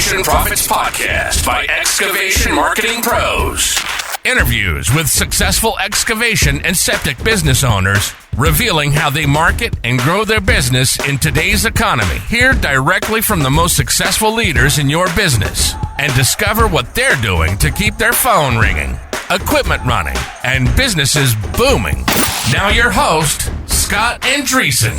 Excavation Profits Podcast by Excavation Marketing Pros. Interviews with successful excavation and septic business owners, revealing how they market and grow their business in today's economy. Hear directly from the most successful leaders in your business and discover what they're doing to keep their phone ringing, equipment running, and businesses booming. Now your host, Scott Andreessen.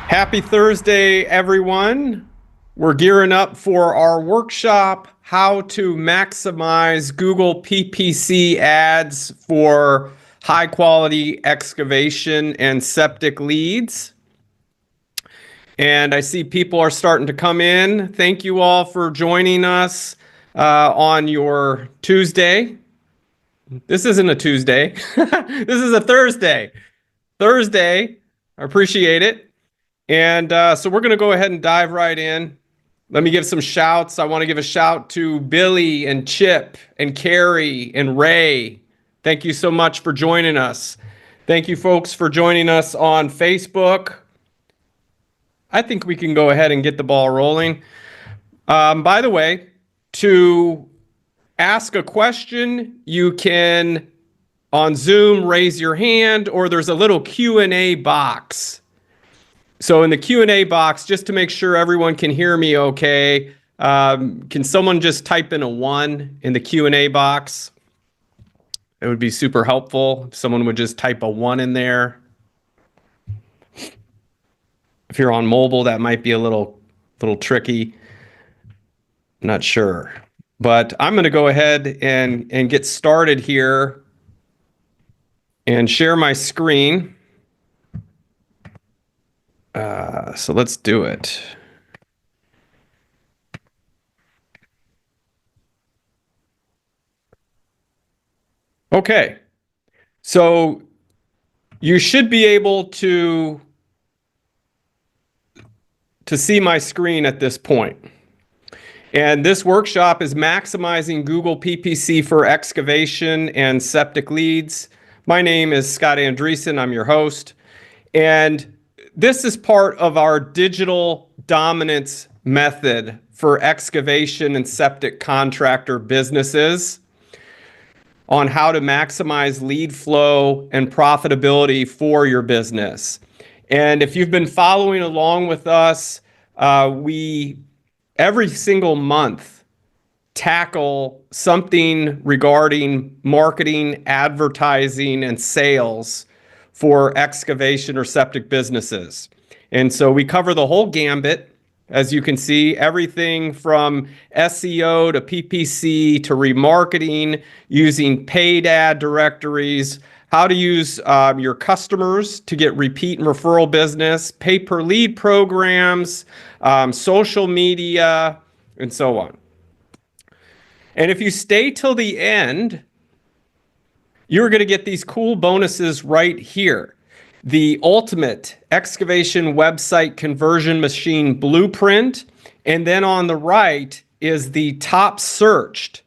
Happy Thursday, everyone. We're gearing up for our workshop, how to maximize Google PPC ads for high quality excavation and septic leads. And I see people are starting to come in. Thank you all for joining us on your Tuesday. This isn't a Tuesday. This is a Thursday. I appreciate it. And so we're going to go ahead and dive right in. Let me give some shouts. I want to give a shout to Billy and Chip and Carrie and Ray. Thank you so much for joining us. Thank you, folks, for joining us on Facebook. I think we can go ahead and get the ball rolling. By the way, to ask a question, you can, on Zoom, raise your hand, or there's a little Q&A box. So in the Q&A box, just to make sure everyone can hear me okay, can someone just type in a 1 in the Q&A box? It would be super helpful if someone would just type a 1 in there. If you're on mobile, that might be a little tricky. Not sure. But I'm going to go ahead and get started here and share my screen. So let's do it. Okay, so you should be able to see my screen at this point. And this workshop is maximizing Google PPC for excavation and septic leads. My name is Scott Andreessen. I'm your host. And this is part of our digital dominance method for excavation and septic contractor businesses on how to maximize lead flow and profitability for your business. And if you've been following along with us, we every single month tackle something regarding marketing, advertising, and sales for excavation or septic businesses. And so we cover the whole gambit, as you can see, everything from SEO to PPC to remarketing, using paid ad directories, how to use your customers to get repeat and referral business, pay-per-lead programs, social media, and so on. And if you stay till the end, you're going to get these cool bonuses right here. The ultimate excavation website conversion machine blueprint. And then on the right is the top searched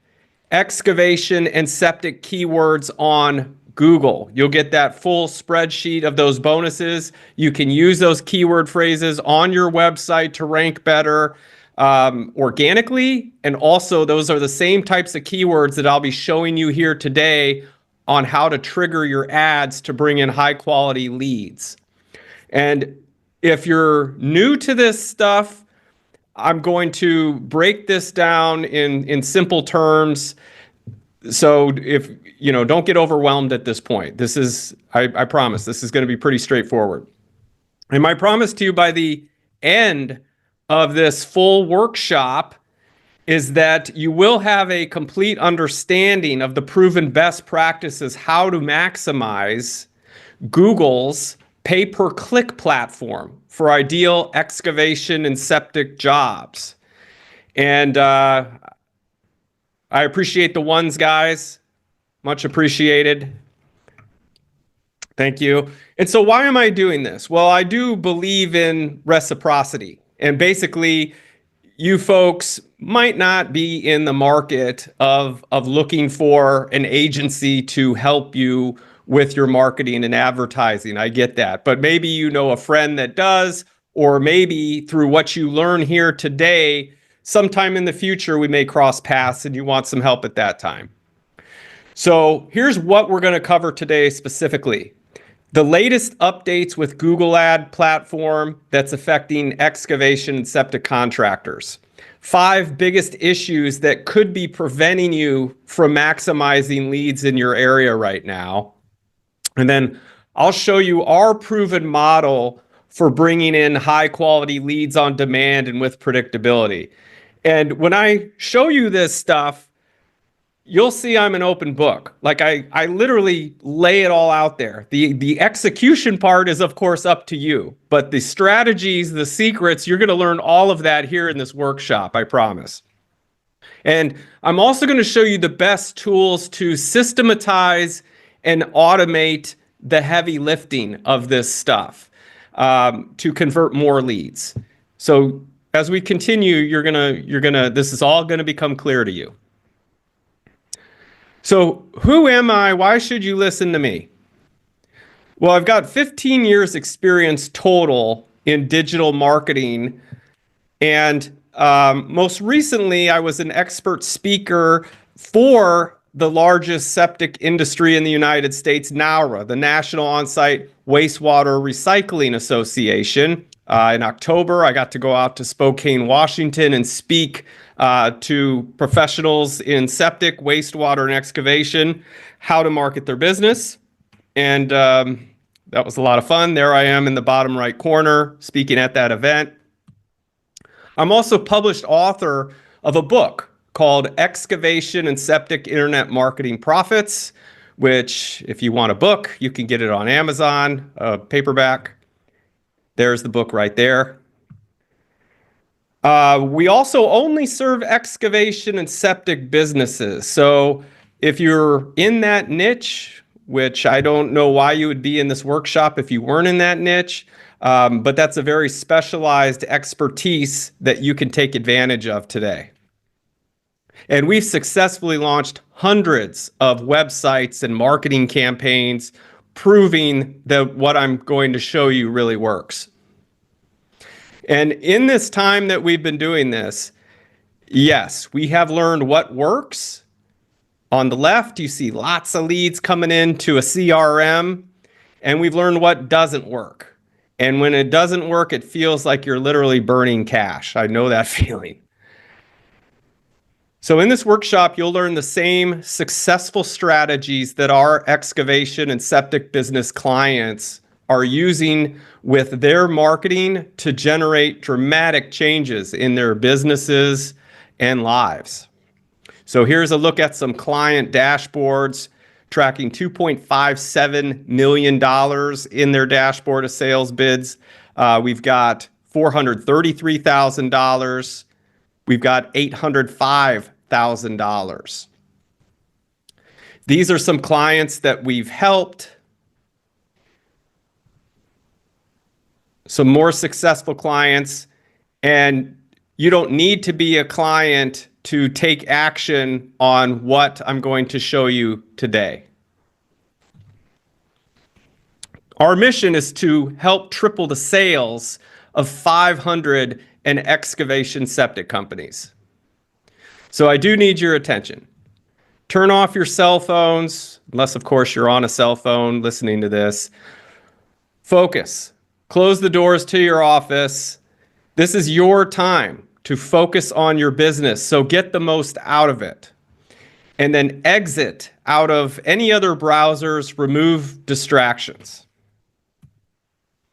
excavation and septic keywords on Google. You'll get that full spreadsheet of those bonuses. You can use those keyword phrases on your website to rank better organically. And also those are the same types of keywords that I'll be showing you here today on how to trigger your ads to bring in high quality leads. And if you're new to this stuff, I'm going to break this down in simple terms. So if, don't get overwhelmed at this point. This is, I promise, this is going to be pretty straightforward. And my promise to you by the end of this full workshop is that you will have a complete understanding of the proven best practices, how to maximize Google's pay-per-click platform for ideal excavation and septic jobs. And I appreciate the ones, guys. Much appreciated. Thank you. And so why am I doing this? Well, I do believe in reciprocity. And basically, you folks might not be in the market of looking for an agency to help you with your marketing and advertising. I get that. But maybe you know a friend that does, or maybe through what you learn here today, sometime in the future, we may cross paths and you want some help at that time. So here's what we're going to cover today specifically. The latest updates with Google Ad platform that's affecting excavation and septic contractors. 5 biggest issues that could be preventing you from maximizing leads in your area right now. And then I'll show you our proven model for bringing in high quality leads on demand and with predictability. And when I show you this stuff, you'll see I'm an open book. Like I literally lay it all out there. The execution part is of course up to you, but the strategies, the secrets, you're going to learn all of that here in this workshop, I promise. And I'm also going to show you the best tools to systematize and automate the heavy lifting of this stuff to convert more leads. So as we continue, this is all going to become clear to you. So who am I? Why should you listen to me? Well, I've got 15 years experience total in digital marketing. And most recently, I was an expert speaker for the largest septic industry in the United States, NOWRA, the National On-Site Wastewater Recycling Association. In October, I got to go out to Spokane, Washington and speak to professionals in septic, wastewater, and excavation, how to market their business. And that was a lot of fun. There I am in the bottom right corner speaking at that event. I'm also published author of a book called Excavation and Septic Internet Marketing Profits, which if you want a book, you can get it on Amazon, paperback. There's the book right there. We also only serve excavation and septic businesses. So if you're in that niche, which I don't know why you would be in this workshop if you weren't in that niche, but that's a very specialized expertise that you can take advantage of today. And we've successfully launched hundreds of websites and marketing campaigns proving that what I'm going to show you really works. And in this time that we've been doing this, yes, we have learned what works. On the left, you see lots of leads coming into a CRM, and we've learned what doesn't work. And when it doesn't work, it feels like you're literally burning cash. I know that feeling. So in this workshop, you'll learn the same successful strategies that our excavation and septic business clients are using with their marketing to generate dramatic changes in their businesses and lives. So here's a look at some client dashboards tracking $2.57 million in their dashboard of sales bids. We've got $433,000. We've got $805,000. These are some clients that we've helped. Some more successful clients, and you don't need to be a client to take action on what I'm going to show you today. Our mission is to help triple the sales of 500 and excavation septic companies. So I do need your attention. Turn off your cell phones, unless of course you're on a cell phone listening to this. Focus. Close the doors to your office. This is your time to focus on your business, so get the most out of it. And then exit out of any other browsers, remove distractions.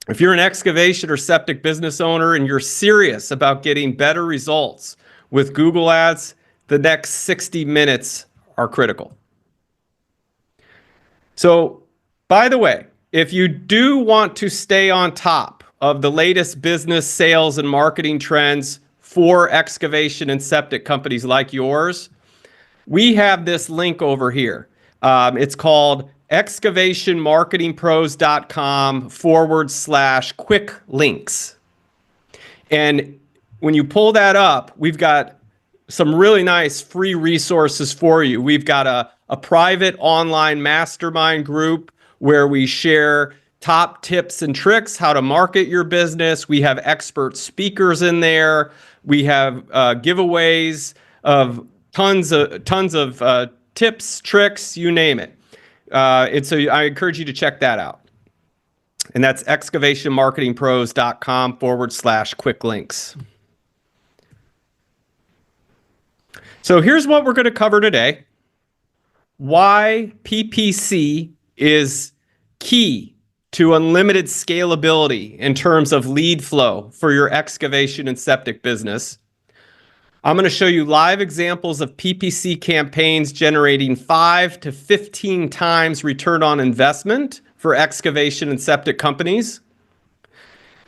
If you're an excavation or septic business owner and you're serious about getting better results with Google Ads, the next 60 minutes are critical. So, by the way, if you do want to stay on top of the latest business, sales, and marketing trends for excavation and septic companies like yours, we have this link over here. It's called excavationmarketingpros.com/quick links. And when you pull that up, we've got some really nice free resources for you. We've got a private online mastermind group where we share top tips and tricks, how to market your business. We have expert speakers in there. We have giveaways of tons of tips, tricks, you name it. And so I encourage you to check that out. And that's excavationmarketingpros.com/quick links. So here's what we're going to cover today. Why PPC is key to unlimited scalability in terms of lead flow for your excavation and septic business. I'm going to show you live examples of PPC campaigns generating 5 to 15 times return on investment for excavation and septic companies.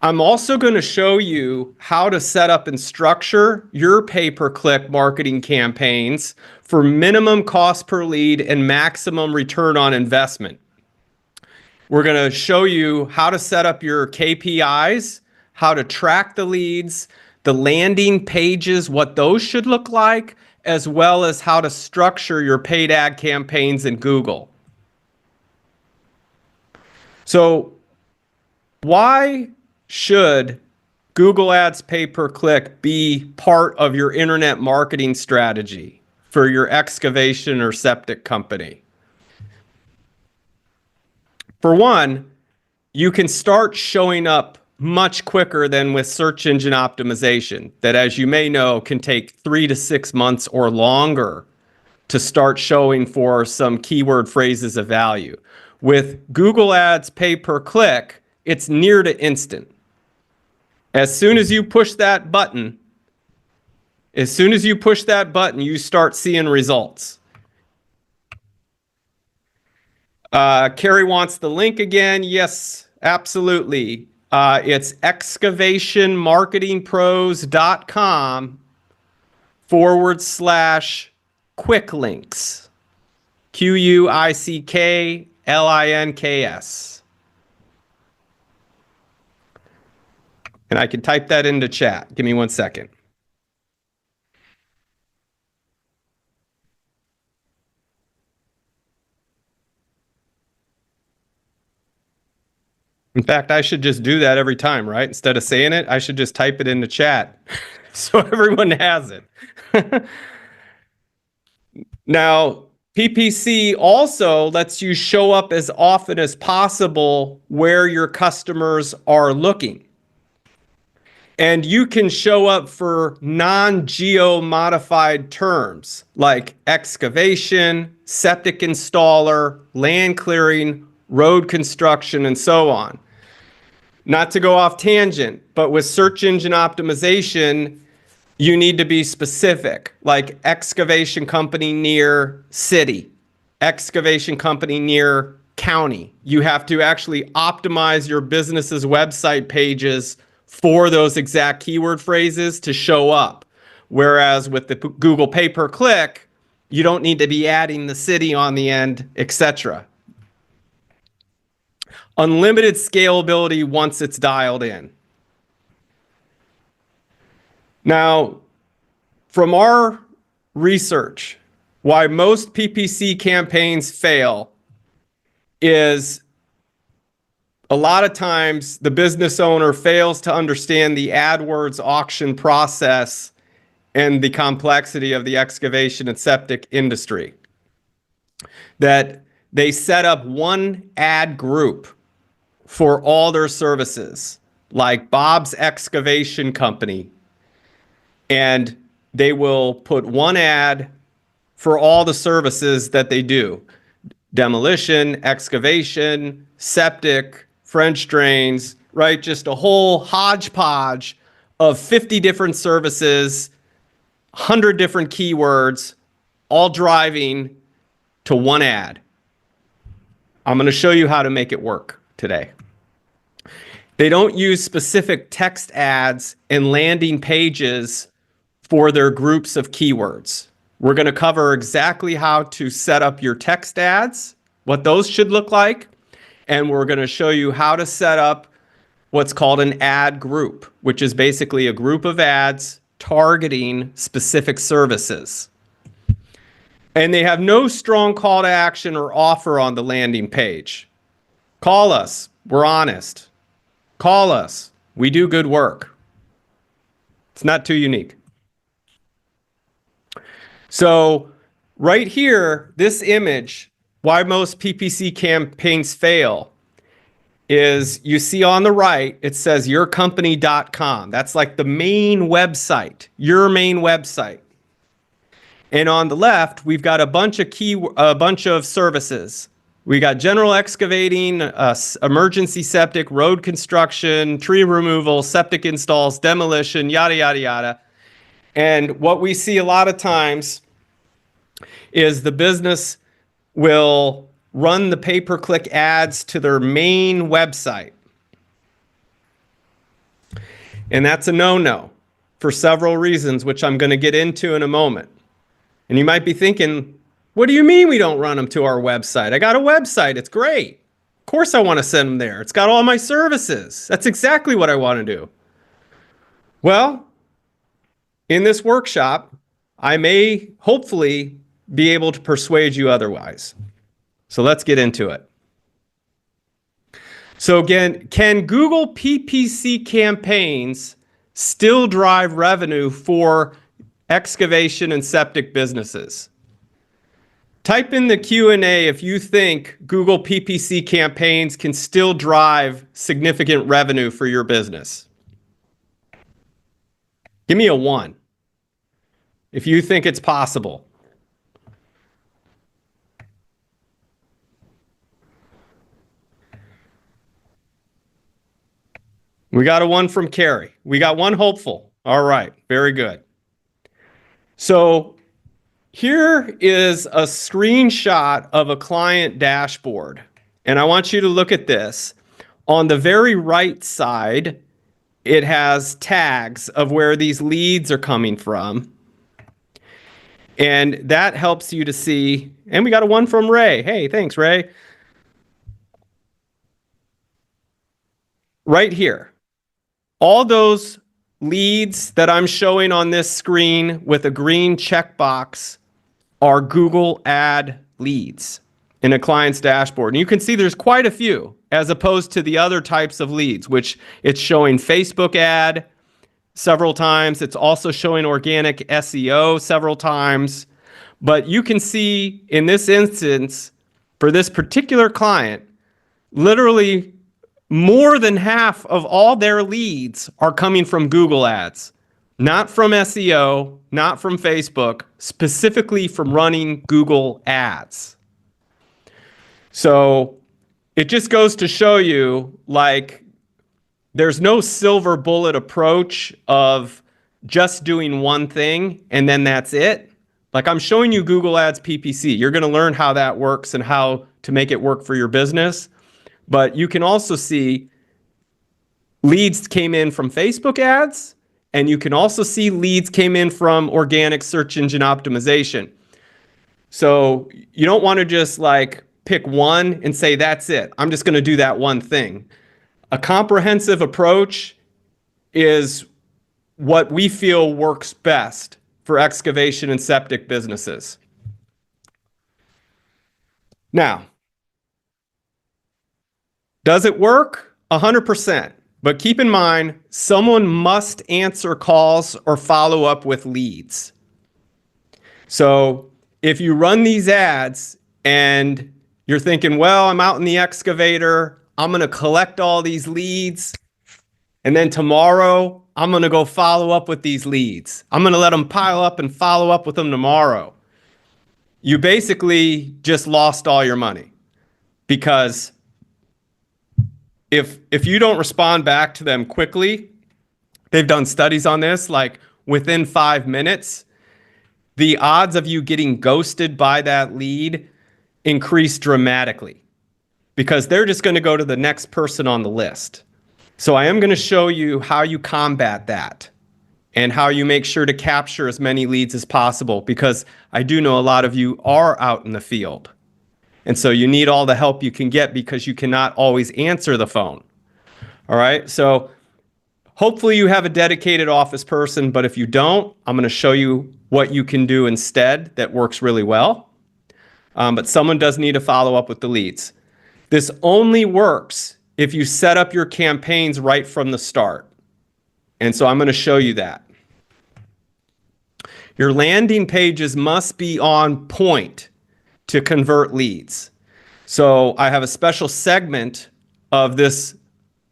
I'm also going to show you how to set up and structure your pay-per-click marketing campaigns for minimum cost per lead and maximum return on investment. We're going to show you how to set up your KPIs, how to track the leads, the landing pages, what those should look like, as well as how to structure your paid ad campaigns in Google. So why should Google Ads pay-per-click be part of your internet marketing strategy for your excavation or septic company? For one, you can start showing up much quicker than with search engine optimization, that, as you may know, can take 3 to 6 months or longer to start showing for some keyword phrases of value. With Google Ads pay-per-click, it's near to instant. As soon as you push that button, you start seeing results. Carrie wants the link again. Yes, absolutely. It's excavationmarketingpros.com/quick links. QUICKLINKS. And I can type that into chat. Give me 1 second. In fact, I should just do that every time, right? Instead of saying it, I should just type it into chat so everyone has it. Now, PPC also lets you show up as often as possible where your customers are looking. And you can show up for non-geo-modified terms like excavation, septic installer, land clearing, road construction, and so on. Not to go off tangent, but with search engine optimization, you need to be specific, like excavation company near city, excavation company near county. You have to actually optimize your business's website pages for those exact keyword phrases to show up. Whereas with the Google pay-per-click, you don't need to be adding the city on the end, etc. Unlimited scalability once it's dialed in. Now, from our research, why most PPC campaigns fail is a lot of times the business owner fails to understand the AdWords auction process and the complexity of the excavation and septic industry. That they set up one ad group for all their services, like Bob's Excavation Company, and they will put one ad for all the services that they do: demolition, excavation, septic, French drains, right? Just a whole hodgepodge of 50 different services, 100 different keywords, all driving to one ad. I'm going to show you how to make it work today. They don't use specific text ads and landing pages for their groups of keywords. We're going to cover exactly how to set up your text ads, what those should look like, and we're going to show you how to set up what's called an ad group, which is basically a group of ads targeting specific services. And they have no strong call to action or offer on the landing page. Call us. We're honest. Call us. We do good work. It's not too unique. So right here, this image, why most PPC campaigns fail is you see on the right, it says yourcompany.com. That's like the main website, your main website. And on the left, we've got a bunch of services. We got general excavating, emergency septic, road construction, tree removal, septic installs, demolition, yada, yada, yada. And what we see a lot of times is the business will run the pay-per-click ads to their main website. And that's a no-no for several reasons, which I'm going to get into in a moment. And you might be thinking, what do you mean we don't run them to our website? I got a website. It's great. Of course I want to send them there. It's got all my services. That's exactly what I want to do. Well, in this workshop, I may hopefully be able to persuade you otherwise. So let's get into it. So again, can Google PPC campaigns still drive revenue for excavation and septic businesses? Type in the Q&A if you think Google PPC campaigns can still drive significant revenue for your business. Give me a 1 if you think it's possible. We got a 1 from Carrie. We got 1 hopeful. All right, very good. So here is a screenshot of a client dashboard. And I want you to look at this. On the very right side, it has tags of where these leads are coming from. And that helps you to see, and we got a 1 from Ray. Hey, thanks, Ray. Right here. All those leads that I'm showing on this screen with a green checkbox are Google ad leads in a client's dashboard. And you can see there's quite a few as opposed to the other types of leads, which it's showing Facebook ad several times. It's also showing organic SEO several times. But you can see in this instance, for this particular client, literally more than half of all their leads are coming from Google ads, not from SEO, not from Facebook, specifically from running Google ads. So it just goes to show you, like, there's no silver bullet approach of just doing one thing and then that's it. Like, I'm showing you Google Ads PPC. You're going to learn how that works and how to make it work for your business. But you can also see leads came in from Facebook ads, and you can also see leads came in from organic search engine optimization. So you don't want to just like pick one and say, that's it. I'm just going to do that one thing. A comprehensive approach is what we feel works best for excavation and septic businesses. Now, does it work? 100%. But keep in mind, someone must answer calls or follow up with leads. So if you run these ads and you're thinking, well, I'm out in the excavator, I'm going to collect all these leads, and then tomorrow I'm going to go follow up with these leads. I'm going to let them pile up and follow up with them tomorrow. You basically just lost all your money, because if you don't respond back to them quickly, they've done studies on this, like within 5 minutes, the odds of you getting ghosted by that lead increase dramatically, because they're just going to go to the next person on the list. So I am going to show you how you combat that and how you make sure to capture as many leads as possible, because I do know a lot of you are out in the field. And so you need all the help you can get, because you cannot always answer the phone. All right. So hopefully you have a dedicated office person, but if you don't, I'm going to show you what you can do instead that works really well. But someone does need to follow up with the leads. This only works if you set up your campaigns right from the start. And so I'm going to show you that. Your landing pages must be on point to convert leads. So I have a special segment of this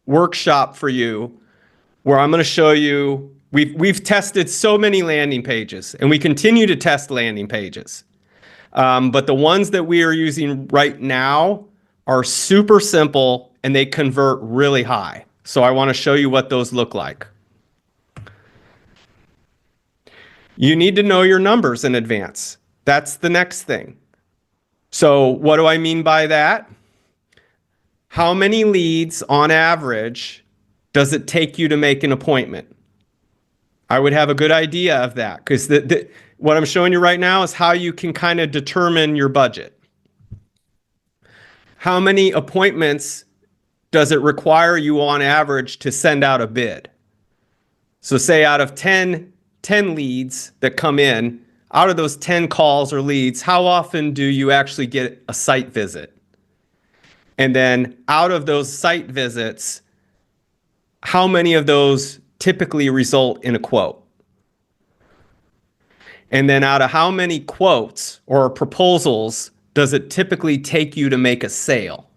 workshop for you where I'm going to show you, we've tested so many landing pages, and we continue to test landing pages. But the ones that we are using right now are super simple and they convert really high. So I want to show you what those look like. You need to know your numbers in advance. That's the next thing. So what do I mean by that? How many leads on average does it take you to make an appointment? I would have a good idea of that, because what I'm showing you right now is how you can kind of determine your budget. How many appointments does it require you on average to send out a bid? So say out of 10 leads that come in, out of those 10 calls or leads, how often do you actually get a site visit? And then out of those site visits, how many of those typically result in a quote? And then out of how many quotes or proposals does it typically take you to make a sale?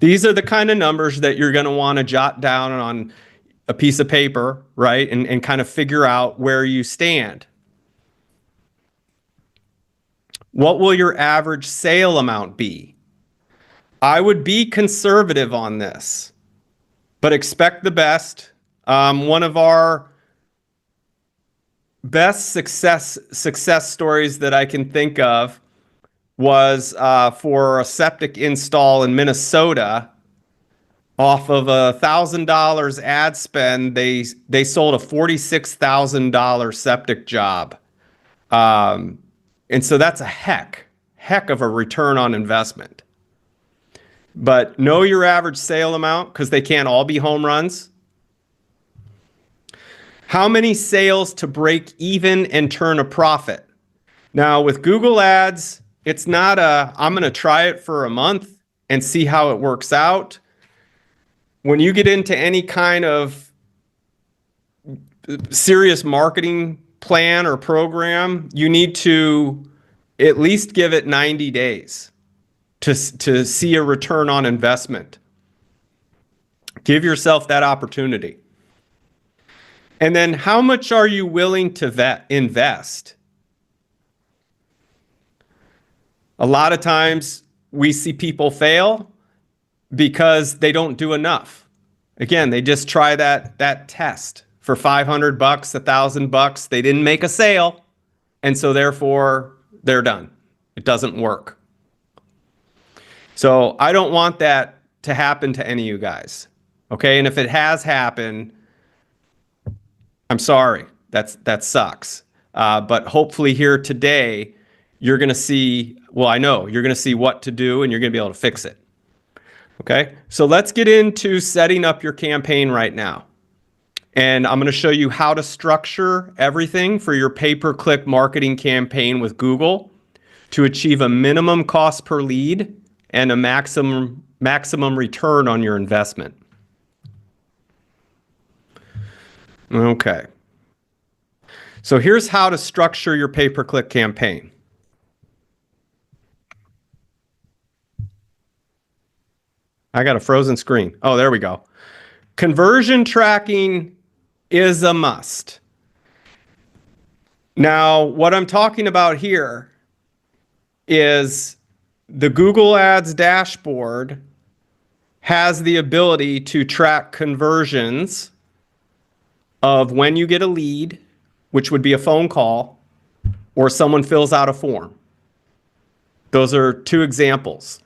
These are the kind of numbers that you're going to want to jot down on a piece of paper, right? And kind of figure out where you stand. What will your average sale amount be? I would be conservative on this, but expect the best. One of our best success stories that I can think of was for a septic install in Minnesota. Off of $1,000 ad spend, they sold a $46,000 septic job. And so that's a heck of a return on investment. But know your average sale amount, because they can't all be home runs. How many sales to break even and turn a profit? Now with Google Ads, it's not I'm going to try it for a month and see how it works out. When you get into any kind of serious marketing plan or program, you need to at least give it 90 days to see a return on investment. Give yourself that opportunity. And then how much are you willing to invest? A lot of times we see people fail because they don't do enough. Again, they just try that test for $500, $1,000. They didn't make a sale, and so therefore they're done. It doesn't work. So I don't want that to happen to any of you guys. Okay, and if it has happened, I'm sorry. That sucks. But hopefully here today, you're going to see, well, I know you're going to see what to do, and you're going to be able to fix it. Okay, so let's get into setting up your campaign right now. And I'm going to show you how to structure everything for your pay-per-click marketing campaign with Google to achieve a minimum cost per lead and a maximum return on your investment. Okay. So here's how to structure your pay-per-click campaign. I got a frozen screen. Oh, there we go. Conversion tracking is a must. Now, what I'm talking about here is the Google Ads dashboard has the ability to track conversions of when you get a lead, which would be a phone call, or someone fills out a form. Those are two examples.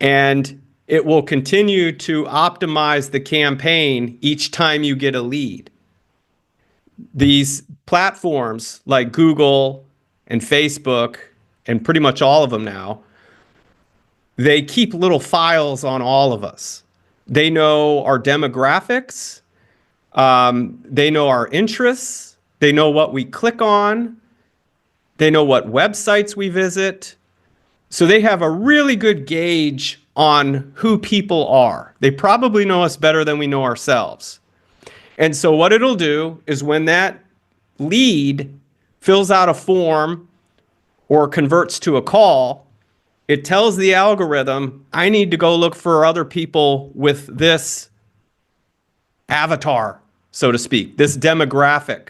And it will continue to optimize the campaign each time you get a lead. These platforms like Google and Facebook, and pretty much all of them now, they keep little files on all of us. They know our demographics, they know our interests, they know what we click on, they know what websites we visit, So they have a really good gauge on who people are. They probably know us better than we know ourselves. And so what it'll do is when that lead fills out a form or converts to a call, it tells the algorithm, I need to go look for other people with this avatar, so to speak, this demographic.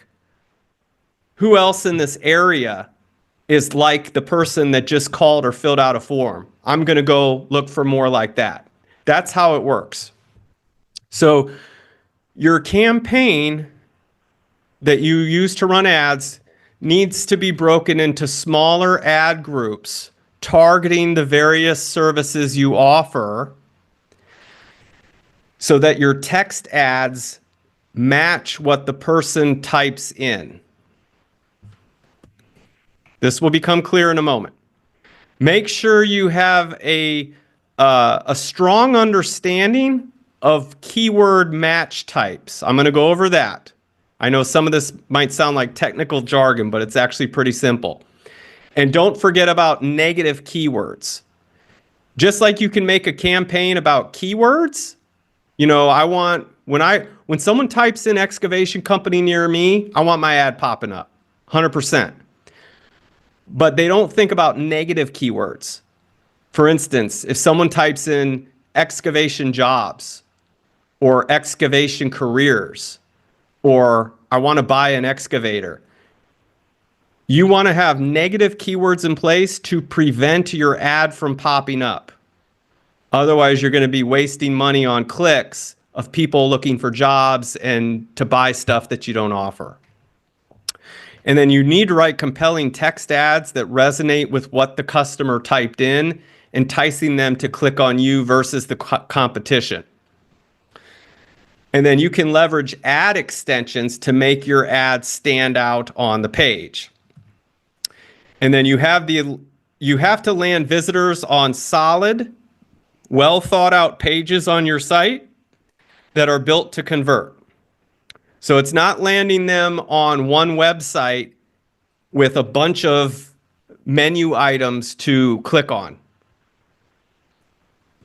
Who else in this area is like the person that just called or filled out a form? I'm going to go look for more like that. That's how it works. So your campaign that you use to run ads needs to be broken into smaller ad groups targeting the various services you offer so that your text ads match what the person types in. This will become clear in a moment. Make sure you have a strong understanding of keyword match types. I'm going to go over that. I know some of this might sound like technical jargon, but it's actually pretty simple. And don't forget about negative keywords. Just like you can make a campaign about keywords, you know, when someone types in excavation company near me, I want my ad popping up 100%. But they don't think about negative keywords. For instance, if someone types in excavation jobs or excavation careers or I want to buy an excavator, you want to have negative keywords in place to prevent your ad from popping up. Otherwise, you're going to be wasting money on clicks of people looking for jobs and to buy stuff that you don't offer. And then you need to write compelling text ads that resonate with what the customer typed in, enticing them to click on you versus the competition. And then you can leverage ad extensions to make your ad stand out on the page. And then you have to land visitors on solid, well thought out pages on your site that are built to convert. So it's not landing them on one website with a bunch of menu items to click on.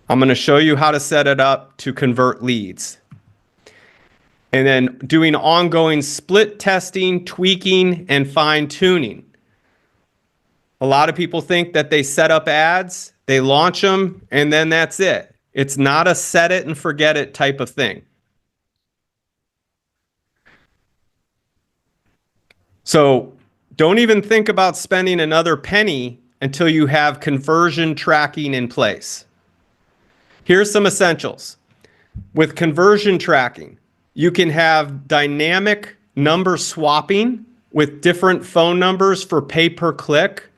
I'm going to show you how to set it up to convert leads. And then doing ongoing split testing, tweaking, and fine tuning. A lot of people think that they set up ads, they launch them, and then that's it. It's not a set it and forget it type of thing. So don't even think about spending another penny until you have conversion tracking in place. Here's some essentials. With conversion tracking, you can have dynamic number swapping with different phone numbers for pay per click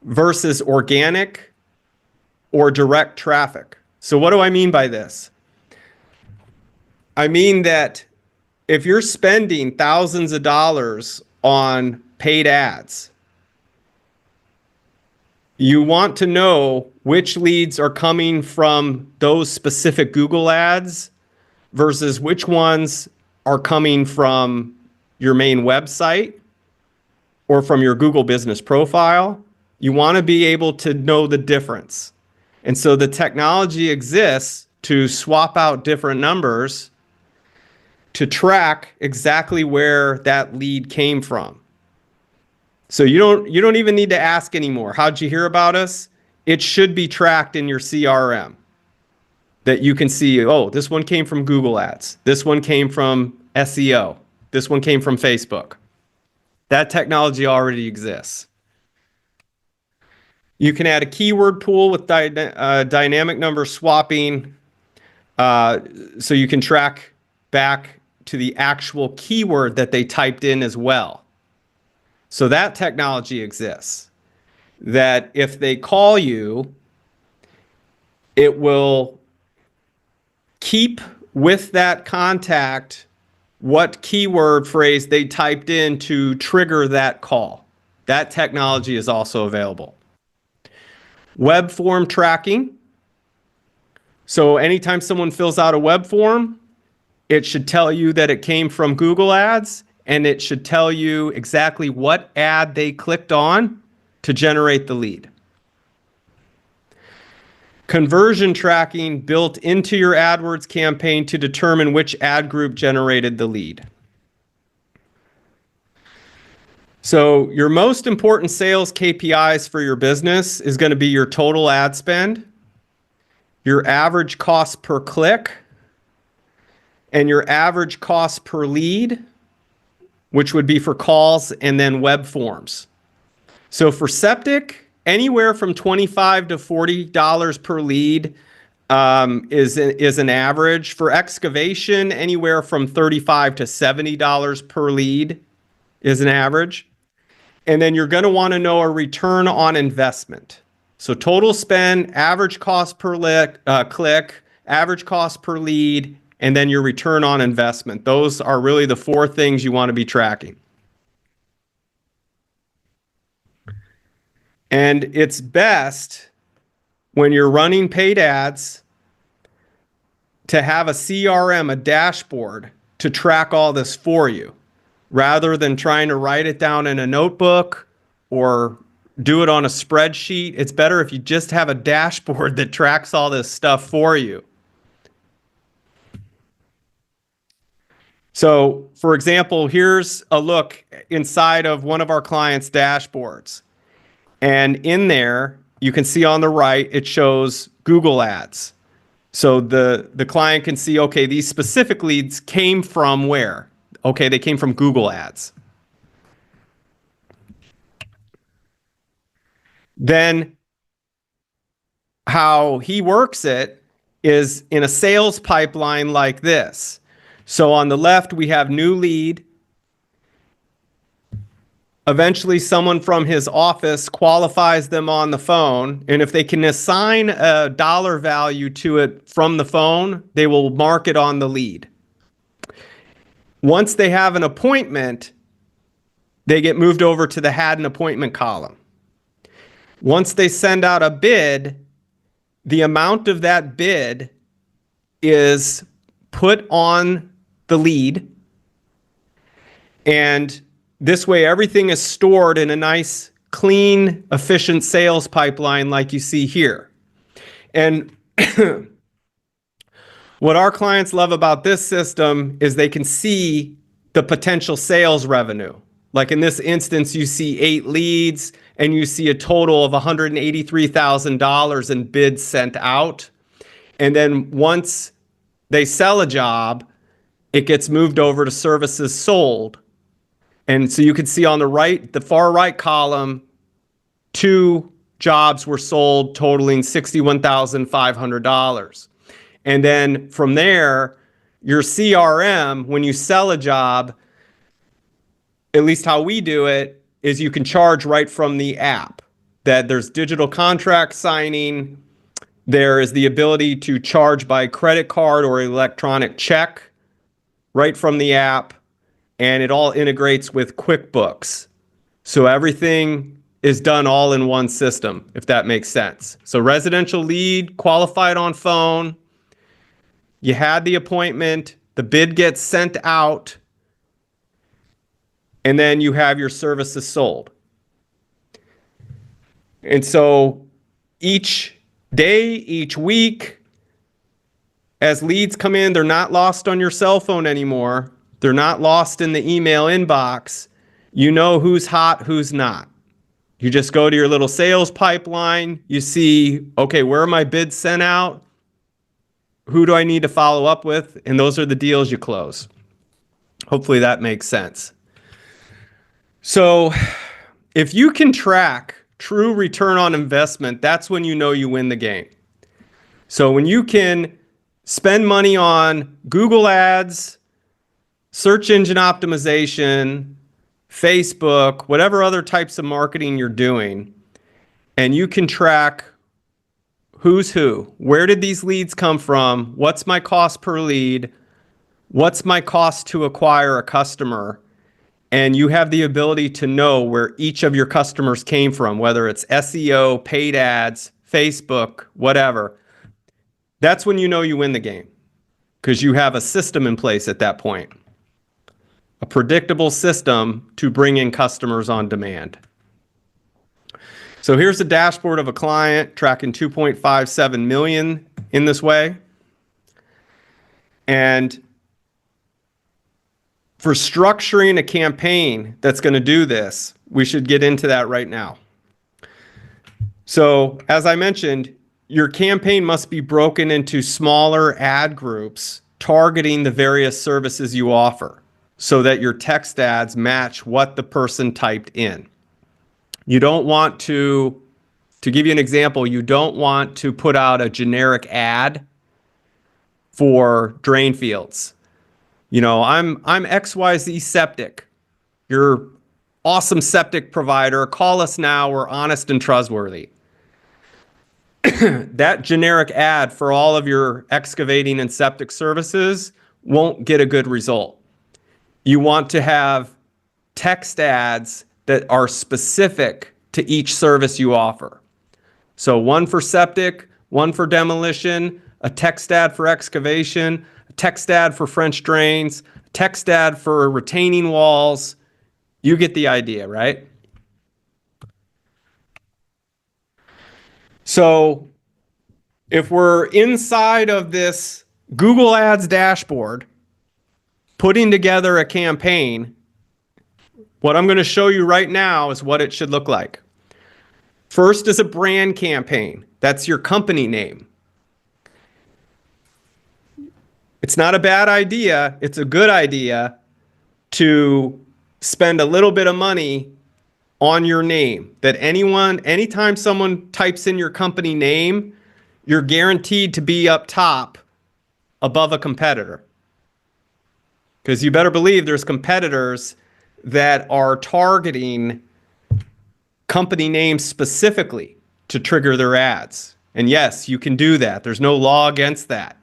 versus organic or direct traffic. So what do I mean by this? I mean that if you're spending thousands of dollars on paid ads, you want to know which leads are coming from those specific Google ads versus which ones are coming from your main website or from your Google business profile. You want to be able to know the difference. And so the technology exists to swap out different numbers to track exactly where that lead came from. So you don't even need to ask anymore. How'd you hear about us? It should be tracked in your CRM that you can see, oh, this one came from Google Ads. This one came from SEO. This one came from Facebook. That technology already exists. You can add a keyword pool with dynamic number swapping so you can track back to the actual keyword that they typed in as well. So that technology exists. That if they call you, it will keep with that contact what keyword phrase they typed in to trigger that call. That technology is also available. Web form tracking. So anytime someone fills out a web form, it should tell you that it came from Google Ads, and it should tell you exactly what ad they clicked on to generate the lead. conversion tracking built into your AdWords campaign to determine which ad group generated the lead. So your most important sales KPIs for your business is going to be your total ad spend, your average cost per click, and your average cost per lead, which would be for calls and then web forms. So for Septic, anywhere from $25 to $40 per lead is an average. For Excavation, anywhere from $35 to $70 per lead is an average. And then you're going to want to know a return on investment. So total spend, average cost per click, average cost per lead, and then your return on investment. Those are really the four things you want to be tracking. And it's best when you're running paid ads to have a CRM, a dashboard, to track all this for you, rather than trying to write it down in a notebook or do it on a spreadsheet. It's better if you just have a dashboard that tracks all this stuff for you. So, for example, here's a look inside of one of our clients' dashboards. And in there, you can see on the right, it shows Google ads. So the client can see, okay, these specific leads came from where? Okay, they came from Google ads. Then how he works it is in a sales pipeline like this. So on the left, we have new lead. Eventually, someone from his office qualifies them on the phone. And if they can assign a dollar value to it from the phone, they will mark it on the lead. Once they have an appointment, they get moved over to the had an appointment column. Once they send out a bid, the amount of that bid is put on the lead, and this way everything is stored in a nice, clean, efficient sales pipeline like you see here. And what our clients love about this system is they can see the potential sales revenue. Like in this instance, you see 8 leads and you see a total of $183,000 in bids sent out. And then once they sell a job, it gets moved over to services sold. And so you can see on the right, the far right column, 2 jobs were sold totaling $61,500. And then from there, your CRM, when you sell a job, at least how we do it, is you can charge right from the app. That there's digital contract signing, there is the ability to charge by credit card or electronic check right from the app, and it all integrates with QuickBooks. So everything is done all in one system, if that makes sense. So residential lead, qualified on phone, you had the appointment, the bid gets sent out, and then you have your services sold. And so each day, each week, as leads come in, they're not lost on your cell phone anymore. They're not lost in the email inbox. You know who's hot, who's not. You just go to your little sales pipeline. You see, okay, where are my bids sent out? Who do I need to follow up with? And those are the deals you close. Hopefully that makes sense. So if you can track true return on investment, that's when you know you win the game. So when you can spend money on Google ads, search engine optimization, Facebook, whatever other types of marketing you're doing, and you can track who's who, where did these leads come from, what's my cost per lead, what's my cost to acquire a customer, and you have the ability to know where each of your customers came from, whether it's SEO, paid ads, Facebook, whatever. That's when you know you win the game, because you have a system in place at that point. A predictable system to bring in customers on demand. So here's a dashboard of a client tracking 2.57 million in this way. And for structuring a campaign that's going to do this, we should get into that right now. So as I mentioned, your campaign must be broken into smaller ad groups targeting the various services you offer so that your text ads match what the person typed in. You don't want to give you an example, you don't want to put out a generic ad for drain fields. You know, I'm XYZ Septic, your awesome septic provider. Call us now. We're honest and trustworthy. That generic ad for all of your excavating and septic services won't get a good result. You want to have text ads that are specific to each service you offer. So one for septic, one for demolition, a text ad for excavation, a text ad for French drains, a text ad for retaining walls. You get the idea, right? So if we're inside of this Google Ads dashboard, putting together a campaign, what I'm going to show you right now is what it should look like. First is a brand campaign. That's your company name. It's not a bad idea. It's a good idea to spend a little bit of money on your name. That anytime someone types in your company name, you're guaranteed to be up top above a competitor. Because you better believe there's competitors that are targeting company names specifically to trigger their ads. And yes, you can do that. There's no law against that.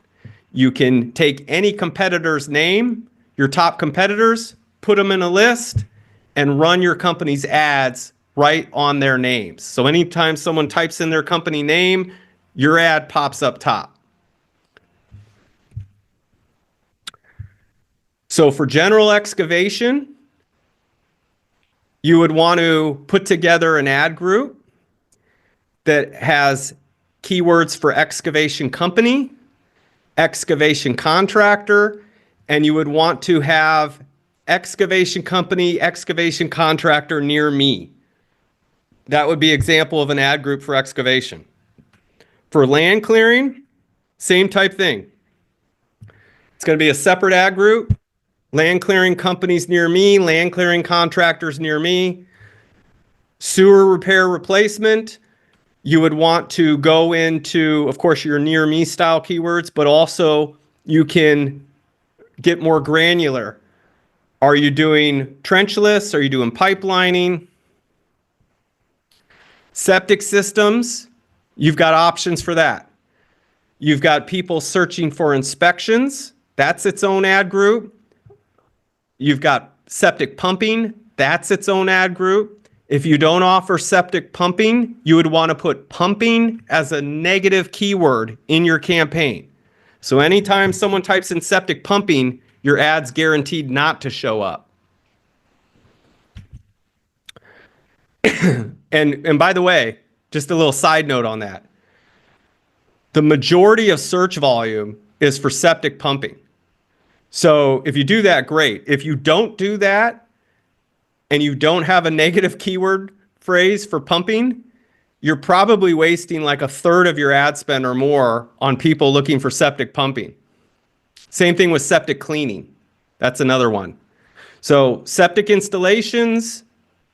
You can take any competitor's name, your top competitors, put them in a list, and run your company's ads right on their names. So anytime someone types in their company name, your ad pops up top. So for general excavation, you would want to put together an ad group that has keywords for excavation company, excavation contractor, and you would want to have excavation company, excavation contractor near me. That would be an example of an ad group for excavation. For land clearing, same type thing. It's going to be a separate ad group. Land clearing companies near me, land clearing contractors near me. Sewer repair replacement, you would want to go into, of course, your near me style keywords, but also you can get more granular. Are you doing trenchless? Are you doing pipelining? Septic systems, you've got options for that. You've got people searching for inspections. That's its own ad group. You've got septic pumping. That's its own ad group. If you don't offer septic pumping, you would want to put pumping as a negative keyword in your campaign. So anytime someone types in septic pumping, your ad's guaranteed not to show up. And by the way, just a little side note on that. The majority of search volume is for septic pumping. So if you do that, great. If you don't do that and you don't have a negative keyword phrase for pumping, you're probably wasting like a third of your ad spend or more on people looking for septic pumping. Same thing with septic cleaning. That's another one. So septic installations,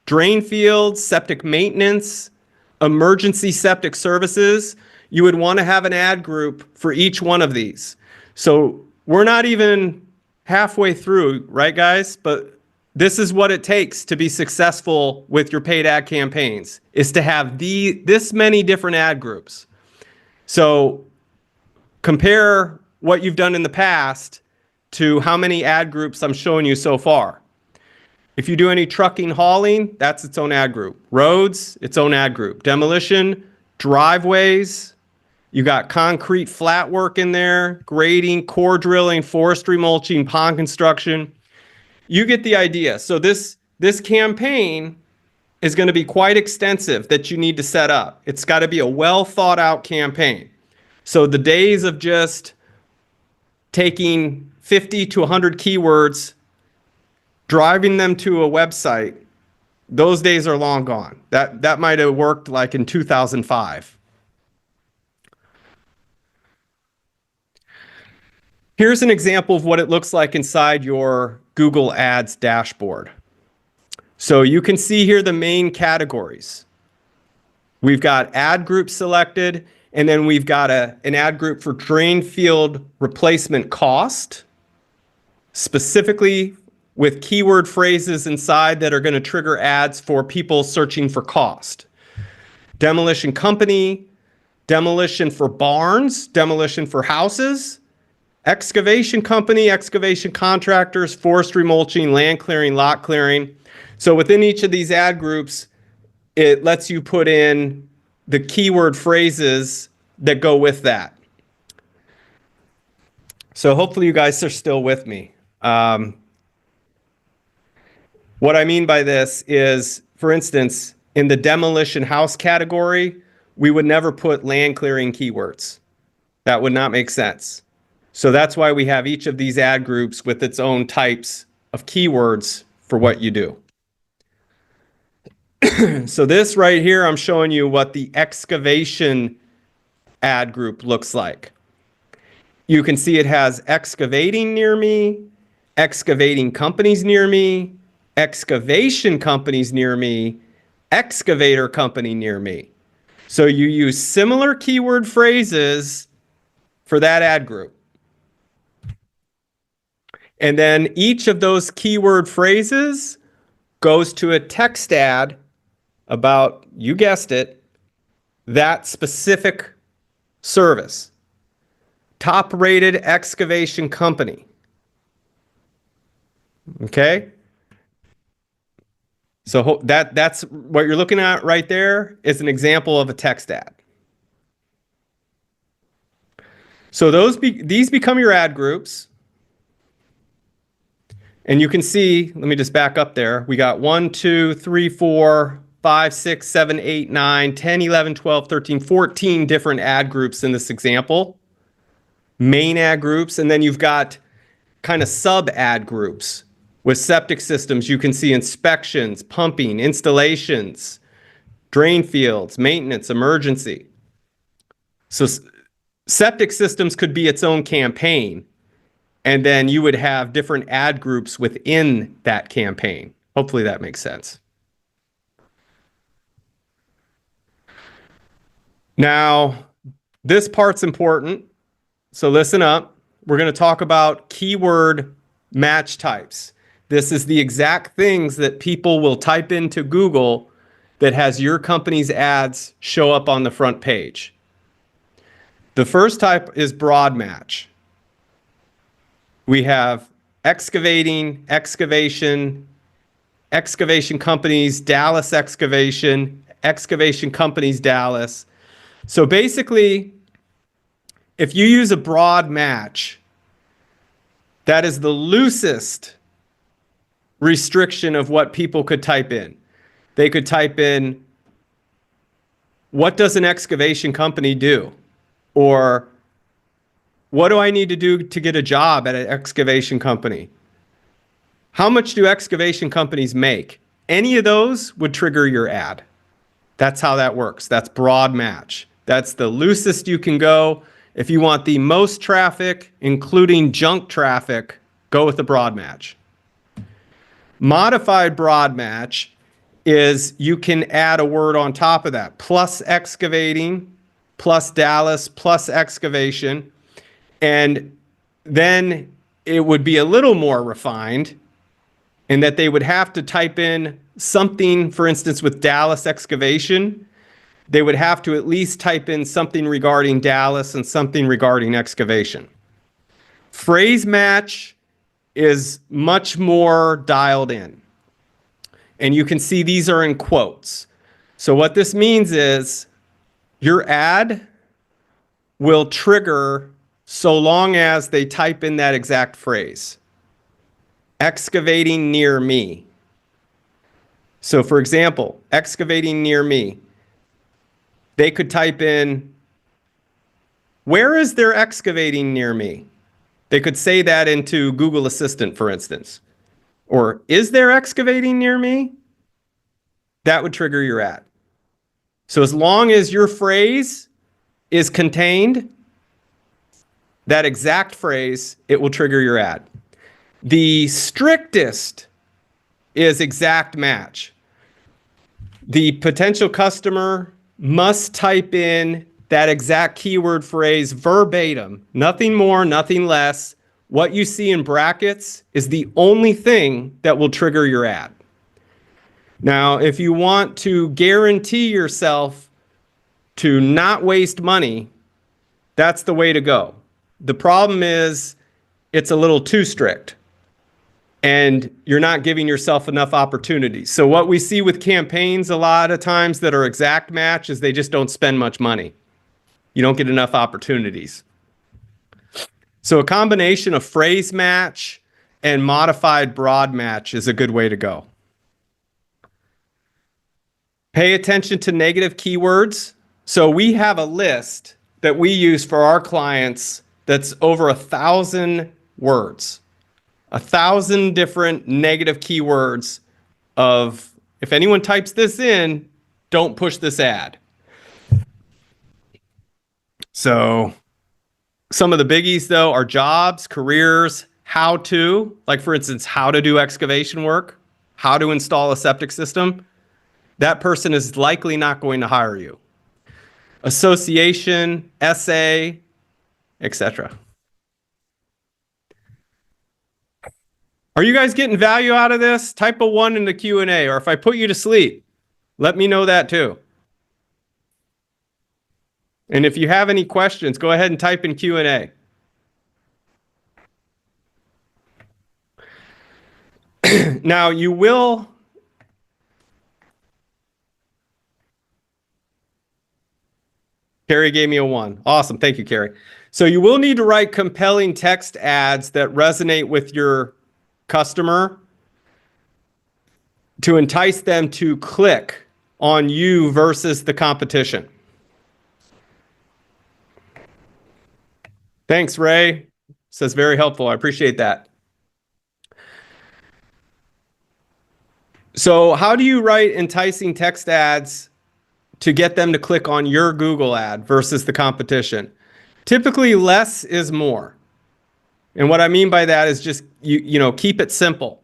drain fields, septic maintenance, emergency septic services, you would want to have an ad group for each one of these. So we're not even halfway through, right, guys? But this is what it takes to be successful with your paid ad campaigns, is to have this many different ad groups. So compare what you've done in the past to how many ad groups I'm showing you so far. If you do any trucking, hauling, that's its own ad group. Roads, its own ad group. Demolition, driveways, you got concrete flat work in there, grading, core drilling, forestry mulching, pond construction. You get the idea. So this campaign is going to be quite extensive that you need to set up. It's got to be a well thought out campaign. So the days of just taking 50 to 100 keywords, driving them to a website, those days are long gone. That might have worked like in 2005. Here's an example of what it looks like inside your Google Ads dashboard. So you can see here the main categories. We've got ad group selected, and then we've got an ad group for drain field replacement cost, specifically with keyword phrases inside that are going to trigger ads for people searching for cost. Demolition company, demolition for barns, demolition for houses, excavation company, excavation contractors, forestry mulching, land clearing, lot clearing. So within each of these ad groups, it lets you put in the keyword phrases that go with that. So hopefully you guys are still with me. What I mean by this is, for instance, in the demolition house category, we would never put land clearing keywords. That would not make sense. So that's why we have each of these ad groups with its own types of keywords for what you do. So this right here, I'm showing you what the excavation ad group looks like. You can see it has excavating near me, excavating companies near me, excavation companies near me, excavator company near me. So you use similar keyword phrases for that ad group. And then each of those keyword phrases goes to a text ad about, you guessed it, that specific service. Top rated excavation company. Okay? So that's what you're looking at right there is an example of a text ad. So these become your ad groups. And you can see, let me just back up there. We got 1, 2, 3, 4, 5, 6, 7, 8, 9, 10, 11, 12, 13, 14 different ad groups in this example. Main ad groups. And then you've got kind of sub ad groups. With septic systems, you can see inspections, pumping, installations, drain fields, maintenance, emergency. So septic systems could be its own campaign. And then you would have different ad groups within that campaign. Hopefully that makes sense. Now, this part's important. So listen up. We're going to talk about keyword match types. This is the exact things that people will type into Google that has your company's ads show up on the front page. The first type is broad match. We have excavating, excavation, excavation companies, Dallas excavation, excavation companies, Dallas. So basically, if you use a broad match, that is the loosest restriction of what people could type in. They could type in, what does an excavation company do? Or what do I need to do to get a job at an excavation company? How much do excavation companies make? Any of those would trigger your ad. That's how that works. That's broad match. That's the loosest you can go. If you want the most traffic, including junk traffic, go with the broad match. Modified broad match is you can add a word on top of that, plus excavating, plus Dallas, plus excavation. And then it would be a little more refined in that they would have to type in something, for instance, with Dallas excavation, they would have to at least type in something regarding Dallas and something regarding excavation. Phrase match is much more dialed in. And you can see these are in quotes. So what this means is your ad will trigger so long as they type in that exact phrase. Excavating near me. So for example, excavating near me, they could type in, where is there excavating near me? They could say that into Google Assistant, for instance. Or, is there excavating near me? That would trigger your ad. So as long as your phrase is contained, that exact phrase, it will trigger your ad. The strictest is exact match. The potential customer must type in that exact keyword phrase verbatim, nothing more, nothing less. What you see in brackets is the only thing that will trigger your ad. Now, if you want to guarantee yourself to not waste money, that's the way to go. The problem is it's a little too strict and you're not giving yourself enough opportunities. So what we see with campaigns a lot of times that are exact match is they just don't spend much money. You don't get enough opportunities. So a combination of phrase match and modified broad match is a good way to go. Pay attention to negative keywords. So we have a list that we use for our clients that's over 1,000 words. 1,000 different negative keywords of, if anyone types this in, don't push this ad. So some of the biggies though are jobs, careers, how to, like for instance, how to do excavation work, how to install a septic system. That person is likely not going to hire you. Association, essay, etc. Are you guys getting value out of this? Type a 1 in the Q&A, or if I put you to sleep, let me know that too. And if you have any questions, go ahead and type in Q&A. Now you will... Carrie gave me a 1. Awesome. Thank you, Carrie. So you will need to write compelling text ads that resonate with your customer to entice them to click on you versus the competition. Thanks, Ray. Says very helpful. I appreciate that. So how do you write enticing text ads to get them to click on your Google ad versus the competition? Typically, less is more. And what I mean by that is just, you know, keep it simple.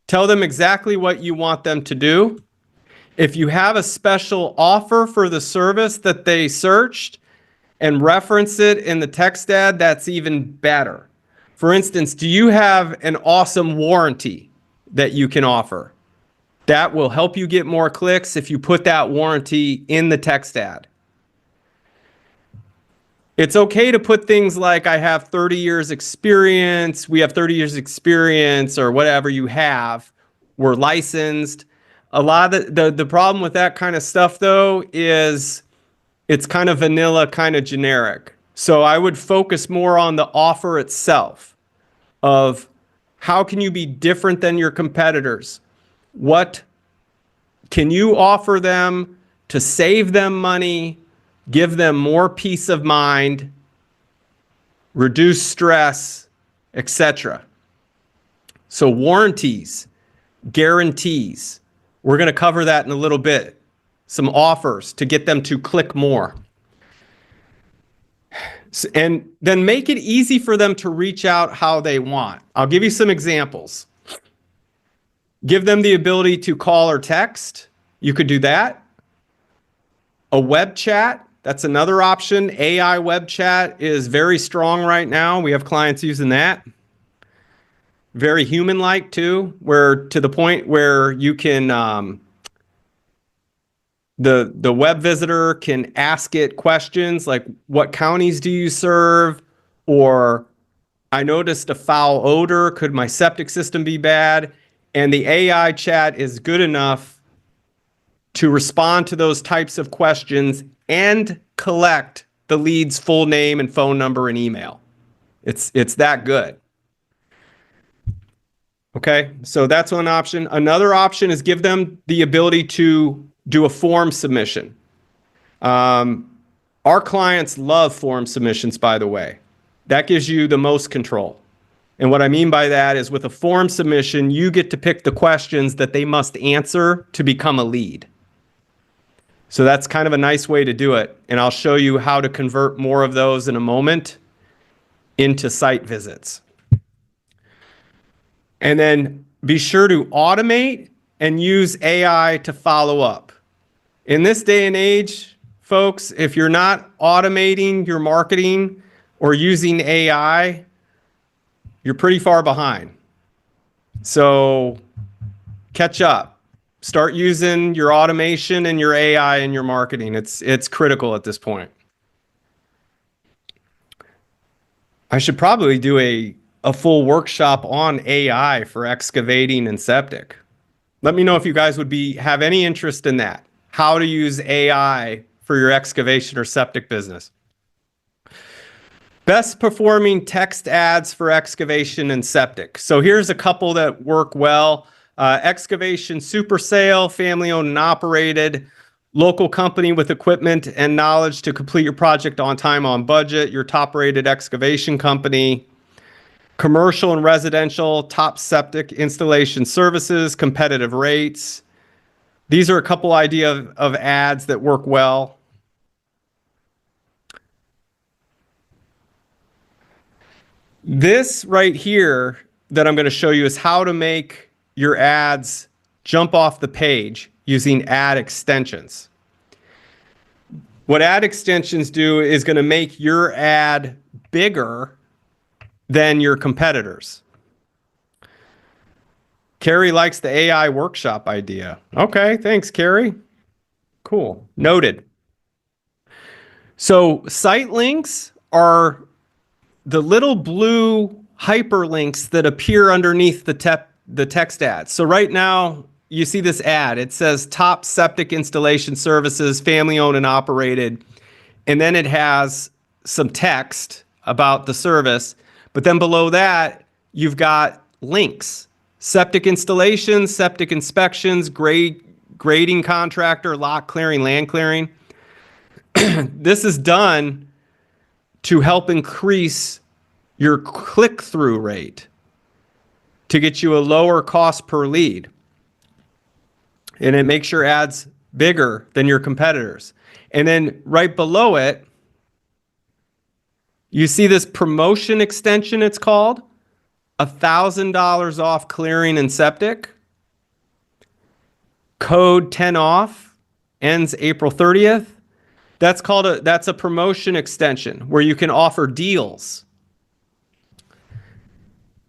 Tell them exactly what you want them to do. If you have a special offer for the service that they searched and reference it in the text ad, that's even better. For instance, do you have an awesome warranty that you can offer? That will help you get more clicks if you put that warranty in the text ad. It's okay to put things like, I have 30 years experience, we have 30 years experience, or whatever you have, we're licensed. A lot of the problem with that kind of stuff though is it's kind of vanilla, kind of generic. So I would focus more on the offer itself of how can you be different than your competitors? What can you offer them to save them money, give them more peace of mind, reduce stress, etc. So warranties, guarantees, we're going to cover that in a little bit. Some offers to get them to click more. And then make it easy for them to reach out how they want. I'll give you some examples. Give them the ability to call or text. You could do that. A web chat, that's another option. AI web chat is very strong right now. We have clients using that. Very human-like too, where to the point where you can, the web visitor can ask it questions like, what counties do you serve? Or, I noticed a foul odor. Could my septic system be bad? And the AI chat is good enough to respond to those types of questions and collect the lead's full name and phone number and email. It's that good. Okay, so that's one option. Another option is give them the ability to do a form submission. Our clients love form submissions, by the way. That gives you the most control. And what I mean by that is with a form submission, you get to pick the questions that they must answer to become a lead. So that's kind of a nice way to do it. And I'll show you how to convert more of those in a moment into site visits. And then be sure to automate and use AI to follow up. In this day and age, folks, if you're not automating your marketing or using AI, you're pretty far behind. So catch up. Start using your automation and your AI in your marketing. It's critical at this point. I should probably do a full workshop on AI for excavating and septic. Let me know if you guys would have any interest in that. How to use AI for your excavation or septic business. Best performing text ads for excavation and septic. So here's a couple that work well. Excavation super sale, family owned and operated, local company with equipment and knowledge to complete your project on time, on budget, your top rated excavation company. Commercial and residential, top septic installation services, competitive rates. These are a couple ideas of ads that work well. This right here that I'm going to show you is how to make your ads jump off the page using ad extensions. What ad extensions do is going to make your ad bigger than your competitors. Carrie likes the AI workshop idea. Okay, thanks, Carrie. Cool. Noted. So site links are the little blue hyperlinks that appear underneath the text ads. So right now, you see this ad. It says top septic installation services, family owned and operated. And then it has some text about the service. But then below that, you've got links. Septic installations, septic inspections, grading contractor, lot clearing, land clearing. This is done to help increase your click-through rate to get you a lower cost per lead. And it makes your ads bigger than your competitors. And then right below it, you see this promotion extension, it's called. $1,000 off clearing and septic. Code 10 off, ends April 30th. That's a promotion extension where you can offer deals.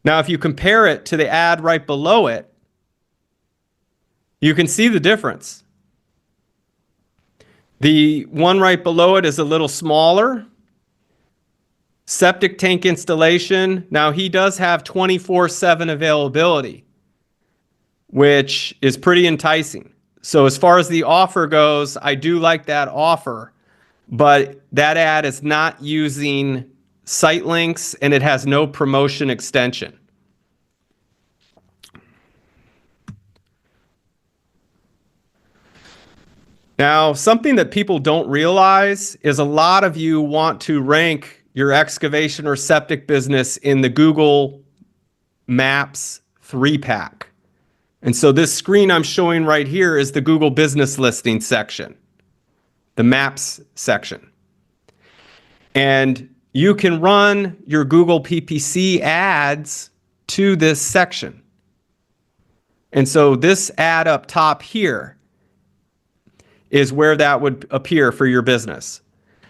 Now, if you compare it to the ad right below it, you can see the difference. The one right below it is a little smaller. Septic tank installation. Now, he does have 24/7 availability, which is pretty enticing. So as far as the offer goes, I do like that offer, but that ad is not using site links and it has no promotion extension. Now, something that people don't realize is a lot of you want to rank your excavation or septic business in the Google Maps 3-pack. And so this screen I'm showing right here is the Google Business Listing section, the Maps section. And you can run your Google PPC ads to this section. And so this ad up top here is where that would appear for your business.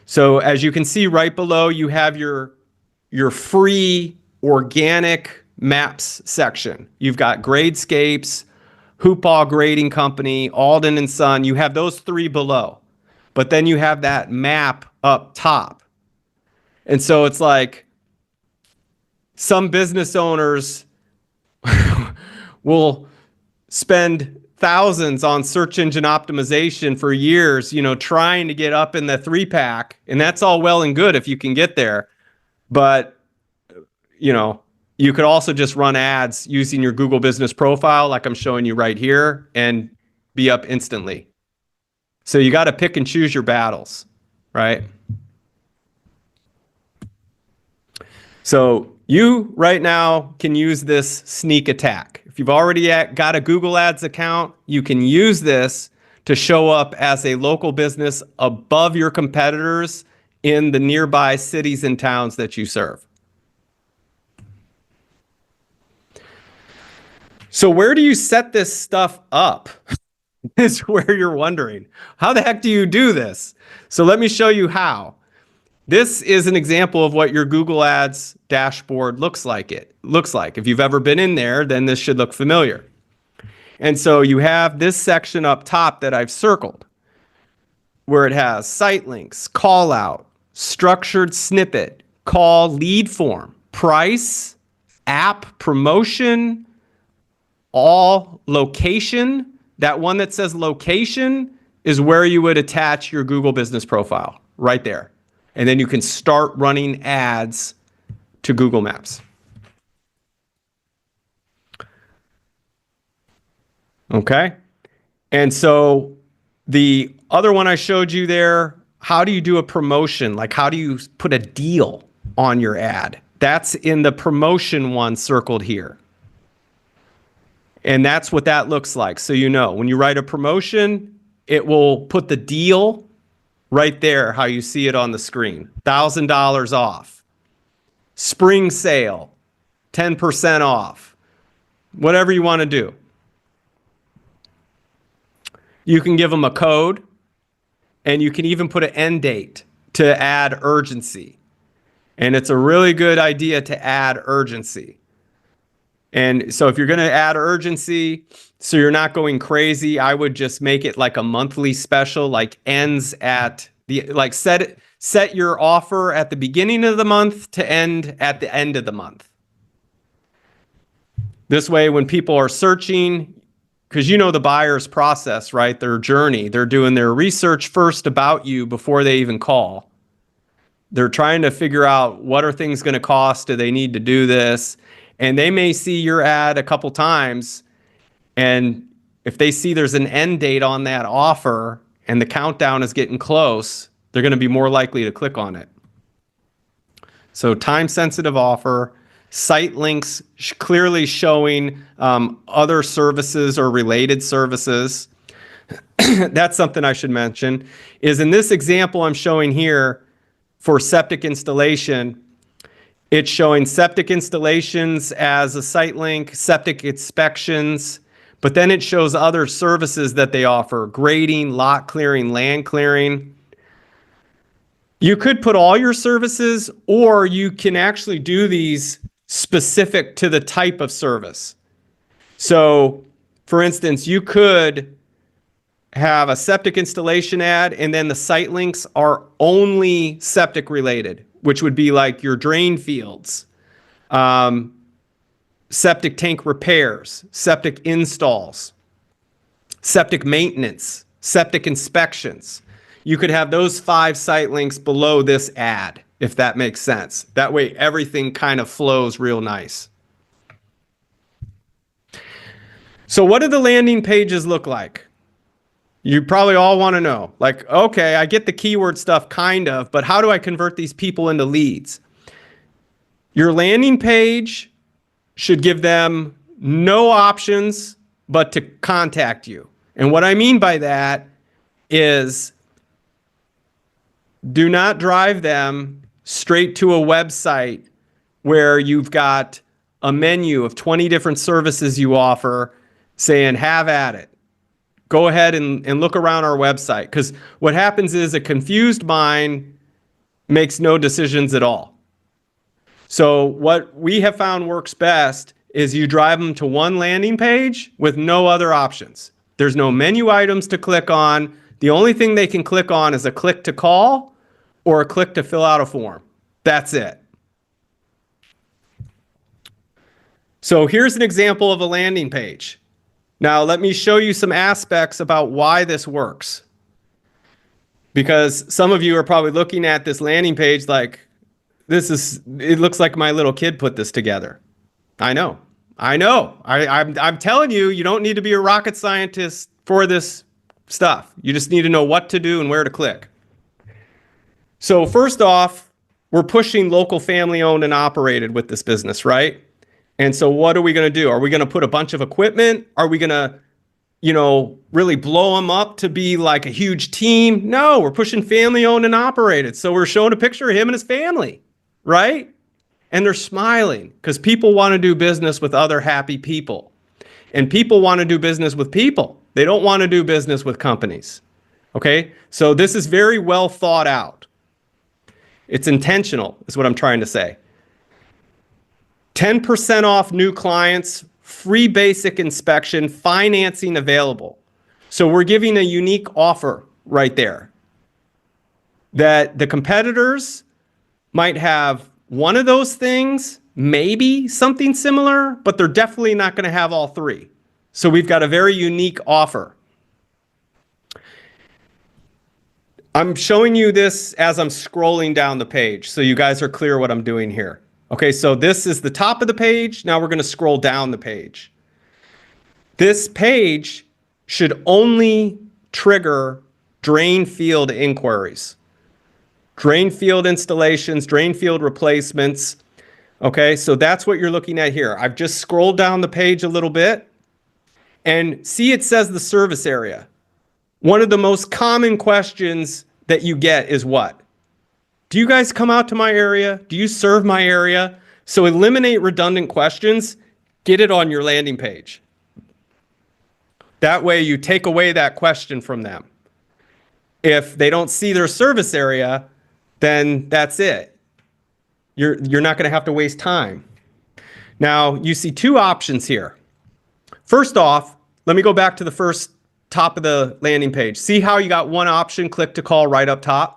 So as you can see right below, you have your free organic maps section. You've got Gradescapes, Hoopah Grading Company, Alden and Son. You have those three below. But then you have that map up top. And so it's like some business owners will spend thousands on search engine optimization for years, trying to get up in the 3-pack. And that's all well and good if you can get there. But, You could also just run ads using your Google Business Profile like I'm showing you right here and be up instantly. So you got to pick and choose your battles, right? So you right now can use this sneak attack. If you've already got a Google Ads account, you can use this to show up as a local business above your competitors in the nearby cities and towns that you serve. So where do you set this stuff up? Is where you're wondering. How the heck do you do this? So let me show you how. This is an example of what your Google Ads dashboard looks like. If you've ever been in there, then this should look familiar. And so you have this section up top that I've circled where it has site links, call out, structured snippet, call lead form, price, app promotion, all location. That one that says location is where you would attach your Google Business Profile right there. And then you can start running ads to Google Maps. Okay. And so the other one I showed you there, how do you do a promotion? Like how do you put a deal on your ad? That's in the promotion one circled here. And that's what that looks like. So you know, when you write a promotion, it will put the deal right there, how you see it on the screen. $1,000 off. Spring sale, 10% off. Whatever you want to do. You can give them a code, and you can even put an end date to add urgency. And it's a really good idea to add urgency. And so if you're going to add urgency, so you're not going crazy, I would just make it like a monthly special, like ends at the, like set your offer at the beginning of the month to end at the end of the month. This way, when people are searching, because you know the buyer's process, right? Their journey, they're doing their research first about you before they even call. They're trying to figure out what are things going to cost? Do they need to do this? And they may see your ad a couple times, and if they see there's an end date on that offer and the countdown is getting close, they're going to be more likely to click on it. So time-sensitive offer, site links clearly showing other services or related services. That's something I should mention, is in this example I'm showing here for septic installation, it's showing septic installations as a site link, septic inspections, but then it shows other services that they offer, grading, lot clearing, land clearing. You could put all your services, or you can actually do these specific to the type of service. So, for instance, you could have a septic installation ad, and then the site links are only septic related, which would be like your drain fields, septic tank repairs, septic installs, septic maintenance, septic inspections. You could have those 5 site links below this ad, if that makes sense. That way everything kind of flows real nice. So what do the landing pages look like? You probably all want to know, like, okay, I get the keyword stuff kind of, but how do I convert these people into leads? Your landing page should give them no options but to contact you. And what I mean by that is do not drive them straight to a website where you've got a menu of 20 different services you offer saying, have at it. Go ahead and look around our website, because what happens is a confused mind makes no decisions at all. So what we have found works best is you drive them to one landing page with no other options. There's no menu items to click on. The only thing they can click on is a click to call or a click to fill out a form. That's it. So here's an example of a landing page. Now, let me show you some aspects about why this works. Because some of you are probably looking at this landing page like, it looks like my little kid put this together. I know. I'm telling you, you don't need to be a rocket scientist for this stuff. You just need to know what to do and where to click. So first off, we're pushing local family owned and operated with this business, right? And so what are we going to do? Are we going to put a bunch of equipment? Are we going to, really blow them up to be like a huge team? No, we're pushing family owned and operated. So we're showing a picture of him and his family, right? And they're smiling because people want to do business with other happy people. And people want to do business with people. They don't want to do business with companies. Okay? So this is very well thought out. It's intentional, is what I'm trying to say. 10% off new clients, free basic inspection, financing available. So we're giving a unique offer right there that the competitors might have one of those things, maybe something similar, but they're definitely not going to have all three. So we've got a very unique offer. I'm showing you this as I'm scrolling down the page, so you guys are clear what I'm doing here. Okay, so this is the top of the page. Now we're going to scroll down the page. This page should only trigger drain field inquiries. Drain field installations, drain field replacements. Okay, so that's what you're looking at here. I've just scrolled down the page a little bit and see it says the service area. One of the most common questions that you get is what? Do you guys come out to my area? Do you serve my area? So eliminate redundant questions, get it on your landing page. That way you take away that question from them. If they don't see their service area, then that's it. You're not going to have to waste time. Now, you see two options here. First off, let me go back to the first top of the landing page. See how you got one option, click to call right up top?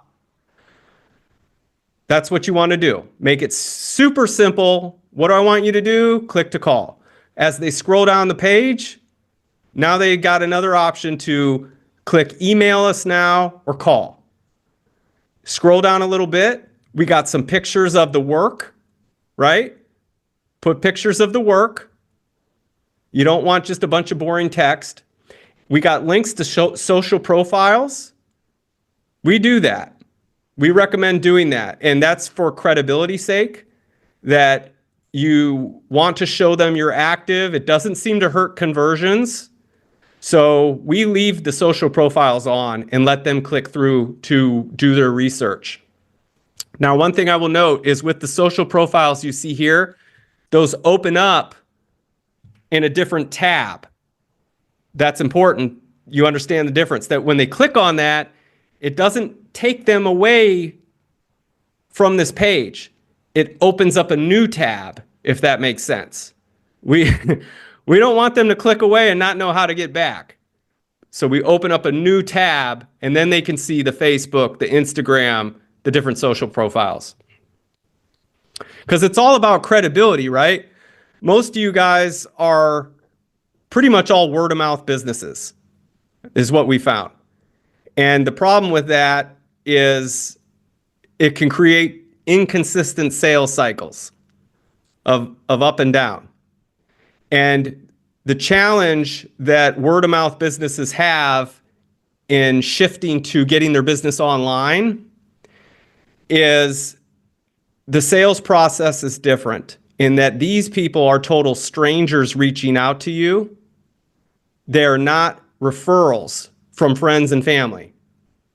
That's what you want to do. Make it super simple. What do I want you to do? Click to call. As they scroll down the page, now they got another option to click email us now or call. Scroll down a little bit. We got some pictures of the work, right? Put pictures of the work. You don't want just a bunch of boring text. We got links to social profiles. We do that. We recommend doing that. And that's for credibility's sake, that you want to show them you're active. It doesn't seem to hurt conversions. So we leave the social profiles on and let them click through to do their research. Now, one thing I will note is with the social profiles you see here, those open up in a different tab. That's important. You understand the difference, that when they click on that, it doesn't take them away from this page. It opens up a new tab, if that makes sense. We don't want them to click away and not know how to get back. So we open up a new tab and then they can see the Facebook, the Instagram, the different social profiles. Because it's all about credibility, right? Most of you guys are pretty much all word of mouth businesses, is what we found. And the problem with that is it can create inconsistent sales cycles of up and down. And the challenge that word of mouth businesses have in shifting to getting their business online is the sales process is different in that these people are total strangers reaching out to you. They're not referrals from friends and family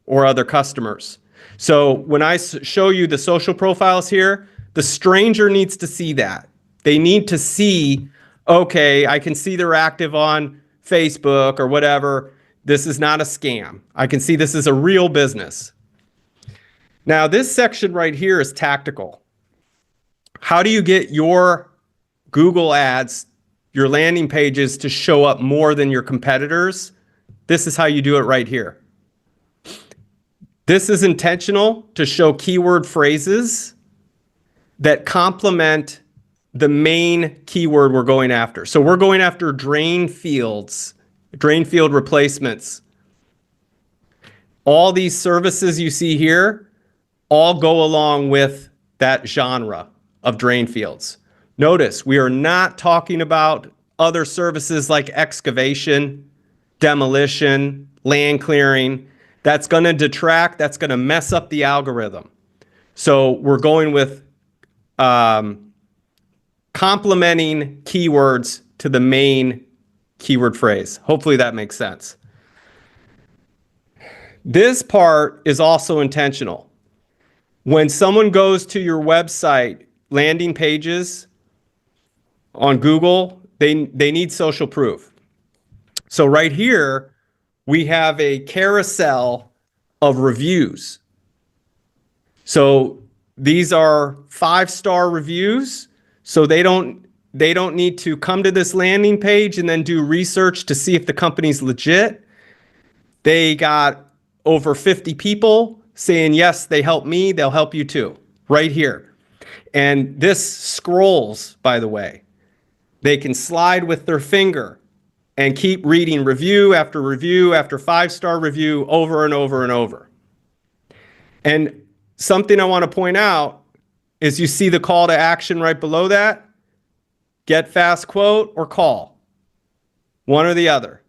or other customers. So when I show you the social profiles here, the stranger needs to see that. They need to see, okay, I can see they're active on Facebook or whatever. This is not a scam. I can see this is a real business. Now, this section right here is tactical. How do you get your Google ads, your landing pages to show up more than your competitors? This is how you do it right here. This is intentional to show keyword phrases that complement the main keyword we're going after. So we're going after drain fields, drain field replacements. All these services you see here all go along with that genre of drain fields. Notice we are not talking about other services like excavation, demolition, land clearing. That's going to detract, that's going to mess up the algorithm. So we're going with complementing keywords to the main keyword phrase. Hopefully that makes sense. This part is also intentional. When someone goes to your website, landing pages on Google, they need social proof. So right here, we have a carousel of reviews. So these are 5-star reviews. So they don't need to come to this landing page and then do research to see if the company's legit. They got over 50 people saying, yes, they helped me, they'll help you too, right here. And this scrolls, by the way. They can slide with their finger and keep reading review after 5-star review over and over and over. And something I want to point out is you see the call to action right below that. Get fast quote or call. One or the other.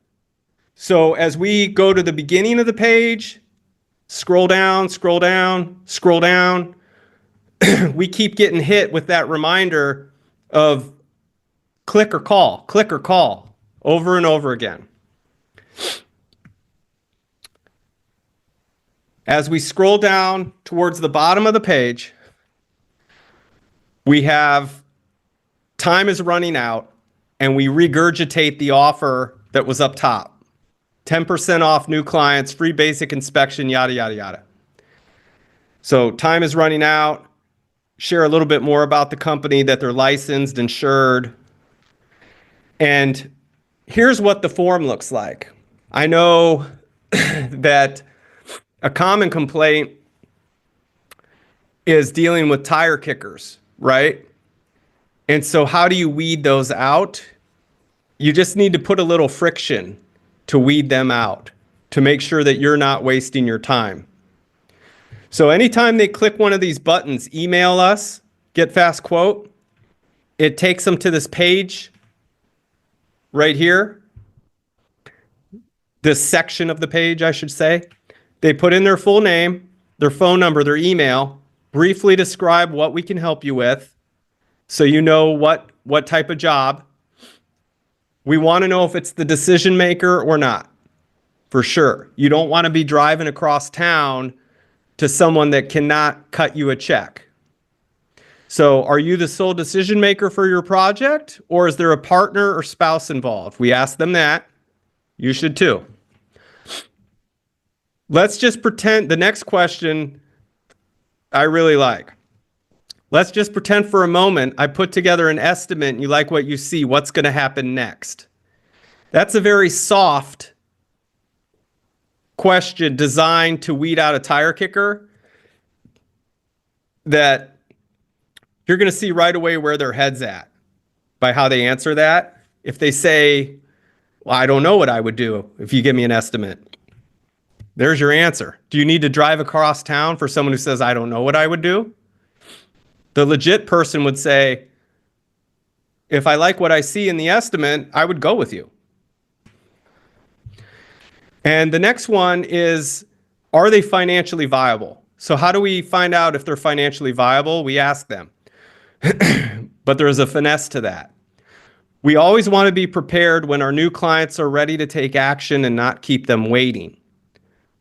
So as we go to the beginning of the page, scroll down, scroll down, scroll down, we keep getting hit with that reminder of click or call, over and over again. As we scroll down towards the bottom of the page, we have time is running out, and we regurgitate the offer that was up top. 10% off new clients, free basic inspection, yada, yada, yada. So time is running out. Share a little bit more about the company, that they're licensed, insured. And here's what the form looks like. I know that a common complaint is dealing with tire kickers, right? And so how do you weed those out? You just need to put a little friction to weed them out, to make sure that you're not wasting your time. So anytime they click one of these buttons, email us, get fast quote, it takes them to this page right here. This section of the page, I should say. They put in their full name, their phone number, their email, briefly describe what we can help you with, so you know what type of job. We want to know if it's the decision maker or not, for sure. You don't want to be driving across town to someone that cannot cut you a check. So are you the sole decision maker for your project, or is there a partner or spouse involved? We ask them that. You should too. Let's just pretend, the next question I really like. Let's just pretend for a moment I put together an estimate and you like what you see. What's going to happen next? That's a very soft question designed to weed out a tire kicker that you're going to see right away where their head's at by how they answer that. If they say, well, I don't know what I would do if you give me an estimate. There's your answer. Do you need to drive across town for someone who says, I don't know what I would do? The legit person would say, if I like what I see in the estimate, I would go with you. And the next one is, are they financially viable? So how do we find out if they're financially viable? We ask them. But there's a finesse to that. We always want to be prepared when our new clients are ready to take action and not keep them waiting.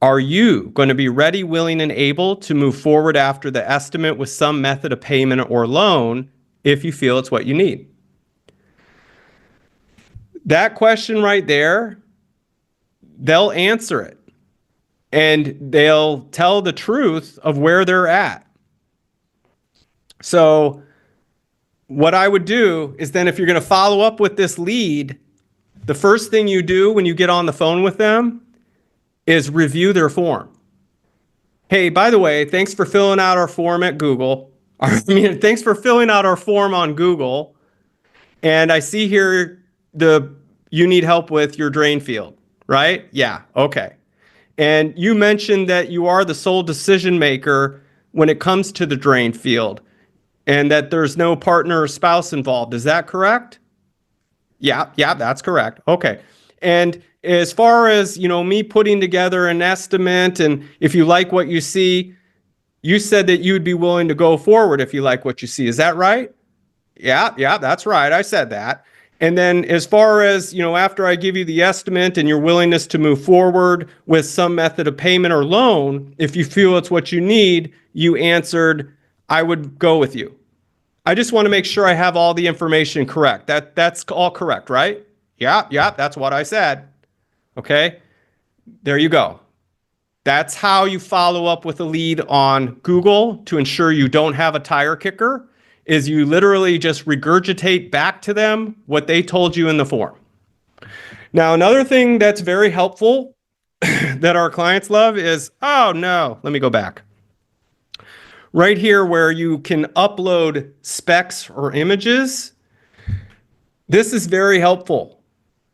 Are you going to be ready, willing, and able to move forward after the estimate with some method of payment or loan if you feel it's what you need? That question right there, they'll answer it. And they'll tell the truth of where they're at. So what I would do is then, if you're going to follow up with this lead, the first thing you do when you get on the phone with them is review their form. Hey, by the way, thanks for filling out our form at Google. Thanks for filling out our form on Google. And I see here you need help with your drain field, right? Yeah, okay. And you mentioned that you are the sole decision maker when it comes to the drain field. and that there's no partner or spouse involved. Is that correct? Yeah, that's correct. Okay. And as far as, me putting together an estimate, and if you like what you see, you said that you'd be willing to go forward if you like what you see. Is that right? Yeah, that's right. I said that. And then as far as, after I give you the estimate and your willingness to move forward with some method of payment or loan, if you feel it's what you need, you answered, I would go with you. I just want to make sure I have all the information correct. That's all correct, right? Yeah, that's what I said. Okay, there you go. That's how you follow up with a lead on Google to ensure you don't have a tire kicker, is you literally just regurgitate back to them what they told you in the form. Now, another thing that's very helpful that our clients love is, oh no, let me go back. Right here where you can upload specs or images, this is very helpful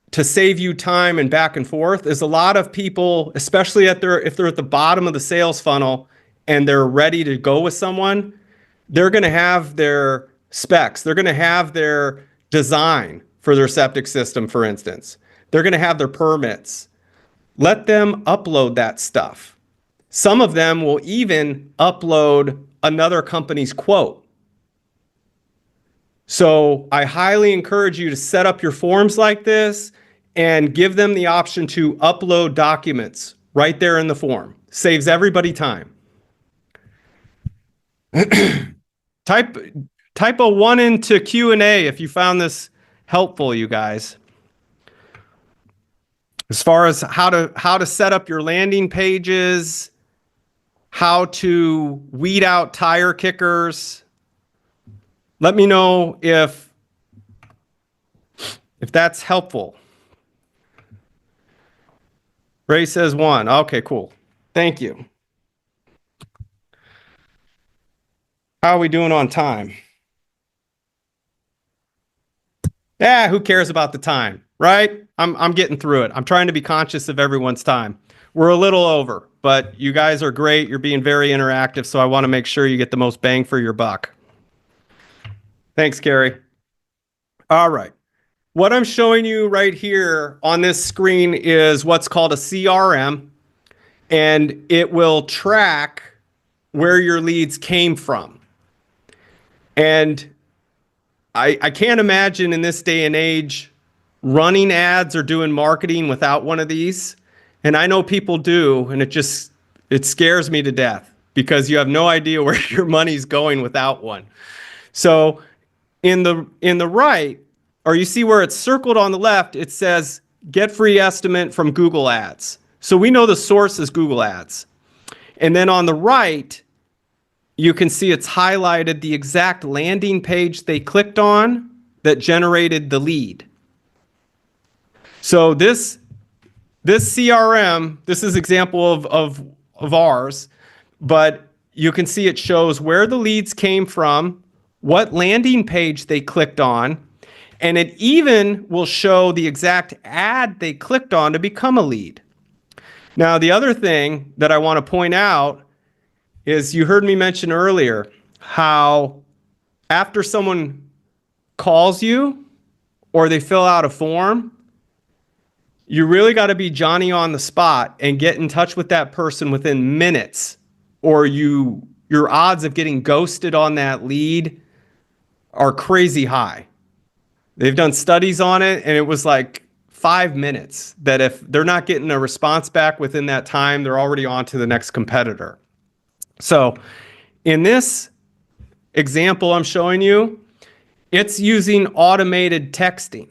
to save you time and back and forth. Is a lot of people, especially if they're at the bottom of the sales funnel and they're ready to go with someone, they're going to have their specs. They're going to have their design for their septic system, for instance. They're going to have their permits. Let them upload that stuff. Some of them will even upload another company's quote. So I highly encourage you to set up your forms like this and give them the option to upload documents right there in the form. Saves everybody time. Type a 1 into Q&A if you found this helpful, you guys. As far as how to set up your landing pages, how to weed out tire kickers. Let me know if that's helpful. Ray says 1. Okay, cool. Thank you. How are we doing on time? Yeah, who cares about the time, right? I'm getting through it. I'm trying to be conscious of everyone's time. We're a little over, but you guys are great. You're being very interactive, so I want to make sure you get the most bang for your buck. Thanks, Gary. All right. What I'm showing you right here on this screen is what's called a CRM, and it will track where your leads came from. And I can't imagine in this day and age running ads or doing marketing without one of these. And I know people do, and it scares me to death because you have no idea where your money's going without one. So in the right, or you see where it's circled on the left, it says get free estimate from Google Ads. So we know the source is Google Ads. And then on the right, you can see it's highlighted the exact landing page they clicked on that generated the lead. So this CRM, this is an example of ours, but you can see it shows where the leads came from, what landing page they clicked on, and it even will show the exact ad they clicked on to become a lead. Now, the other thing that I want to point out is you heard me mention earlier how after someone calls you or they fill out a form, you really got to be Johnny on the spot and get in touch with that person within minutes, or your odds of getting ghosted on that lead are crazy high. They've done studies on it, and it was like 5 minutes that if they're not getting a response back within that time, they're already on to the next competitor. So in this example I'm showing you, it's using automated texting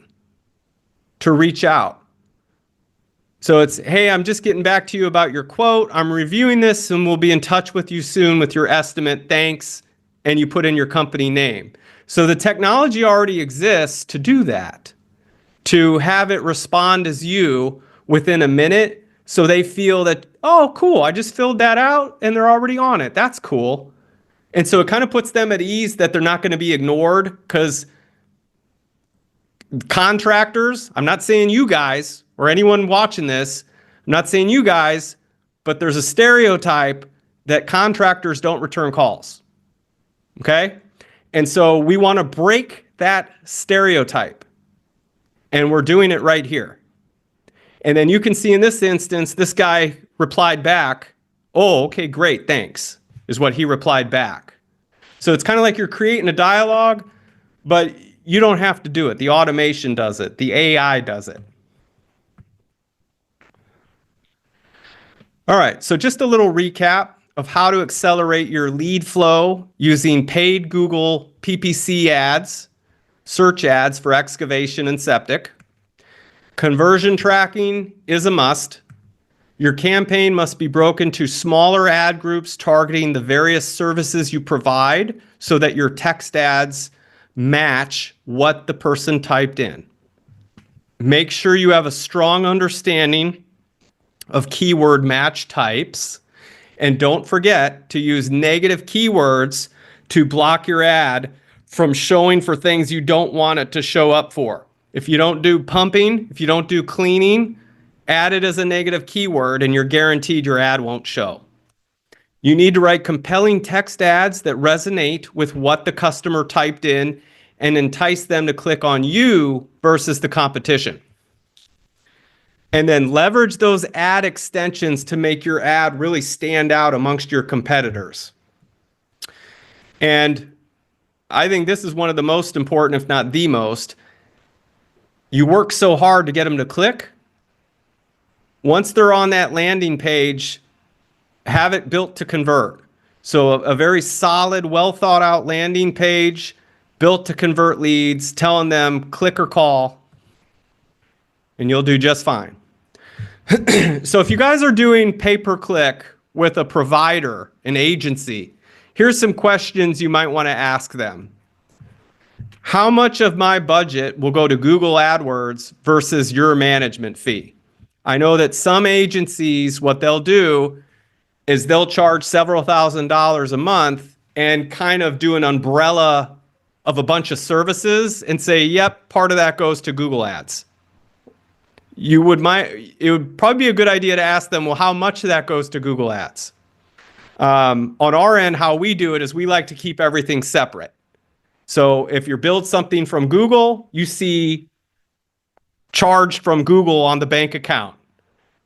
to reach out. So it's, hey, I'm just getting back to you about your quote. I'm reviewing this and we'll be in touch with you soon with your estimate. Thanks. And you put in your company name. So the technology already exists to do that, to have it respond as you within a minute. So they feel that, oh, cool, I just filled that out and they're already on it. That's cool. And so it kind of puts them at ease that they're not going to be ignored, because contractors, I'm not saying you guys or anyone watching this, I'm not saying you guys, but there's a stereotype that contractors don't return calls. Okay? And so we want to break that stereotype. And we're doing it right here. And then you can see in this instance, this guy replied back, "Oh, okay, great, thanks," is what he replied back. So it's kind of like you're creating a dialogue, but you don't have to do it. The automation does it. The AI does it. All right, so just a little recap of how to accelerate your lead flow using paid Google PPC ads, search ads for excavation and septic. Conversion tracking is a must. Your campaign must be broken to smaller ad groups targeting the various services you provide so that your text ads match what the person typed in. Make sure you have a strong understanding of keyword match types, and don't forget to use negative keywords to block your ad from showing for things you don't want it to show up for. If you don't do pumping, if you don't do cleaning, add it as a negative keyword and you're guaranteed your ad won't show. You need to write compelling text ads that resonate with what the customer typed in and entice them to click on you versus the competition. And then leverage those ad extensions to make your ad really stand out amongst your competitors. And I think this is one of the most important, if not the most. You work so hard to get them to click. Once they're on that landing page, have it built to convert. So a very solid, well thought out landing page built to convert leads, telling them click or call, and you'll do just fine. So if you guys are doing pay-per-click with a provider, an agency, here's some questions you might want to ask them. How much of my budget will go to Google AdWords versus your management fee? I know that some agencies, what they'll do is they'll charge several $1,000s a month and kind of do an umbrella of a bunch of services and say, yep, part of that goes to Google Ads. It would probably be a good idea to ask them, well, how much of that goes to Google Ads? On our end, how we do it is we like to keep everything separate. So if you build something from Google, you see charged from Google on the bank account.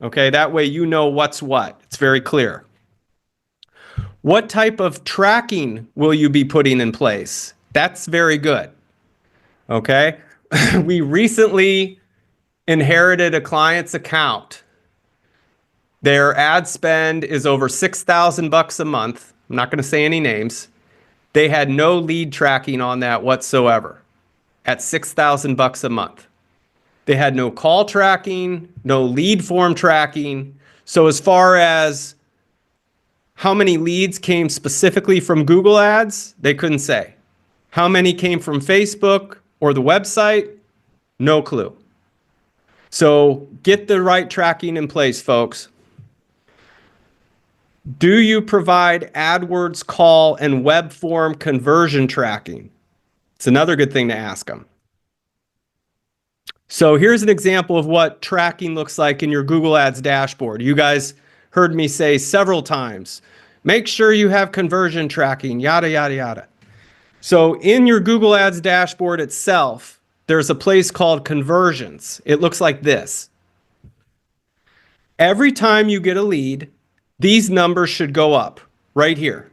Okay, that way you know what's what. It's very clear. What type of tracking will you be putting in place? That's very good. Okay, we recently inherited a client's account. Their ad spend is over $6,000 a month. I'm not going to say any names. They had no lead tracking on that whatsoever at $6,000 a month. They had no call tracking, no lead form tracking. So as far as how many leads came specifically from Google Ads, they couldn't say. How many came from Facebook or the website? No clue. So get the right tracking in place, folks. Do you provide AdWords call and web form conversion tracking? It's another good thing to ask them. So here's an example of what tracking looks like in your Google Ads dashboard. You guys heard me say several times, make sure you have conversion tracking, yada, yada, yada. So in your Google Ads dashboard itself, there's a place called conversions. It looks like this. Every time you get a lead, these numbers should go up right here.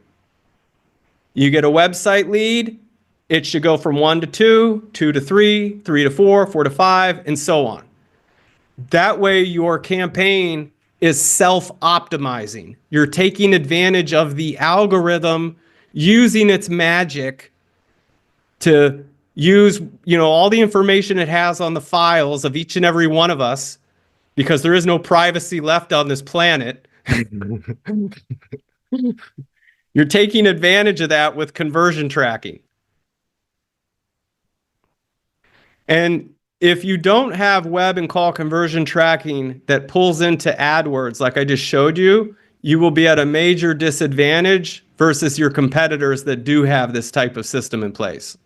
You get a website lead, it should go from 1 to 2, 2 to 3, 3 to 4, 4 to 5, and so on. That way your campaign is self-optimizing. You're taking advantage of the algorithm, using its magic to use, all the information it has on the files of each and every one of us, because there is no privacy left on this planet. You're taking advantage of that with conversion tracking. And if you don't have web and call conversion tracking that pulls into AdWords, like I just showed you, you will be at a major disadvantage versus your competitors that do have this type of system in place.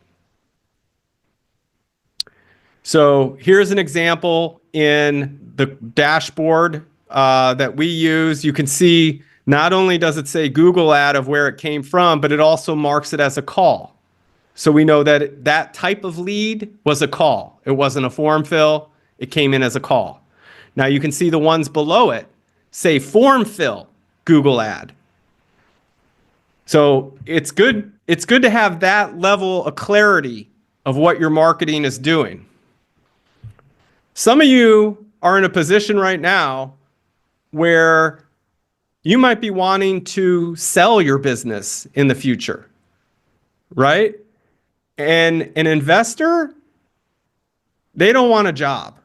So here's an example in the dashboard that we use. You can see not only does it say Google ad of where it came from, but it also marks it as a call. So we know that that type of lead was a call. It wasn't a form fill. It came in as a call. Now you can see the ones below it say form fill Google ad. So it's good to have that level of clarity of what your marketing is doing. Some of you are in a position right now where you might be wanting to sell your business in the future, right? And an investor, they don't want a job,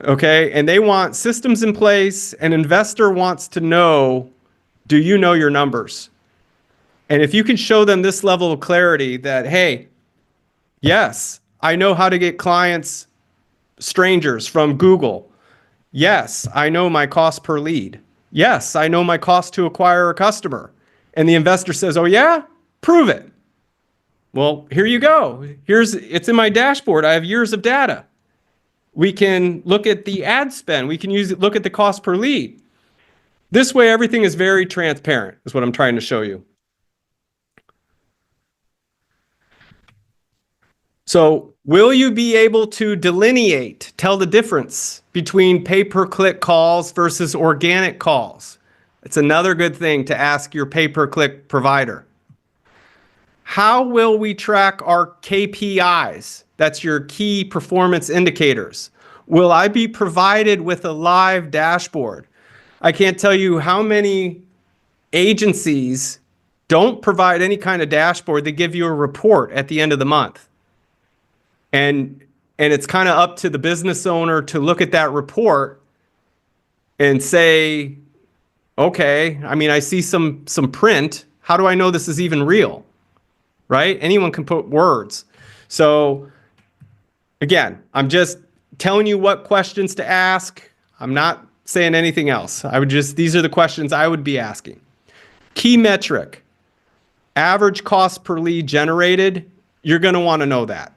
okay? And they want systems in place. An investor wants to know, do you know your numbers? And if you can show them this level of clarity that, hey, yes, I know how to get clients, strangers from Google. Yes, I know my cost per lead. Yes, I know my cost to acquire a customer. And the investor says, oh yeah, prove it. Well, here you go. It's in my dashboard. I have years of data. We can look at the ad spend. We can look at the cost per lead. This way, everything is very transparent, is what I'm trying to show you. So will you be able to delineate, tell the difference between pay-per-click calls versus organic calls? It's another good thing to ask your pay-per-click provider. How will we track our KPIs? That's your key performance indicators. Will I be provided with a live dashboard? I can't tell you how many agencies don't provide any kind of dashboard. They give you a report at the end of the month. And it's kind of up to the business owner to look at that report and say, okay, I mean, I see some print. How do I know this is even real? Right? Anyone can put words. So again, I'm just telling you what questions to ask. I'm not saying anything else. These are the questions I would be asking. Key metric, average cost per lead generated. You're going to want to know that.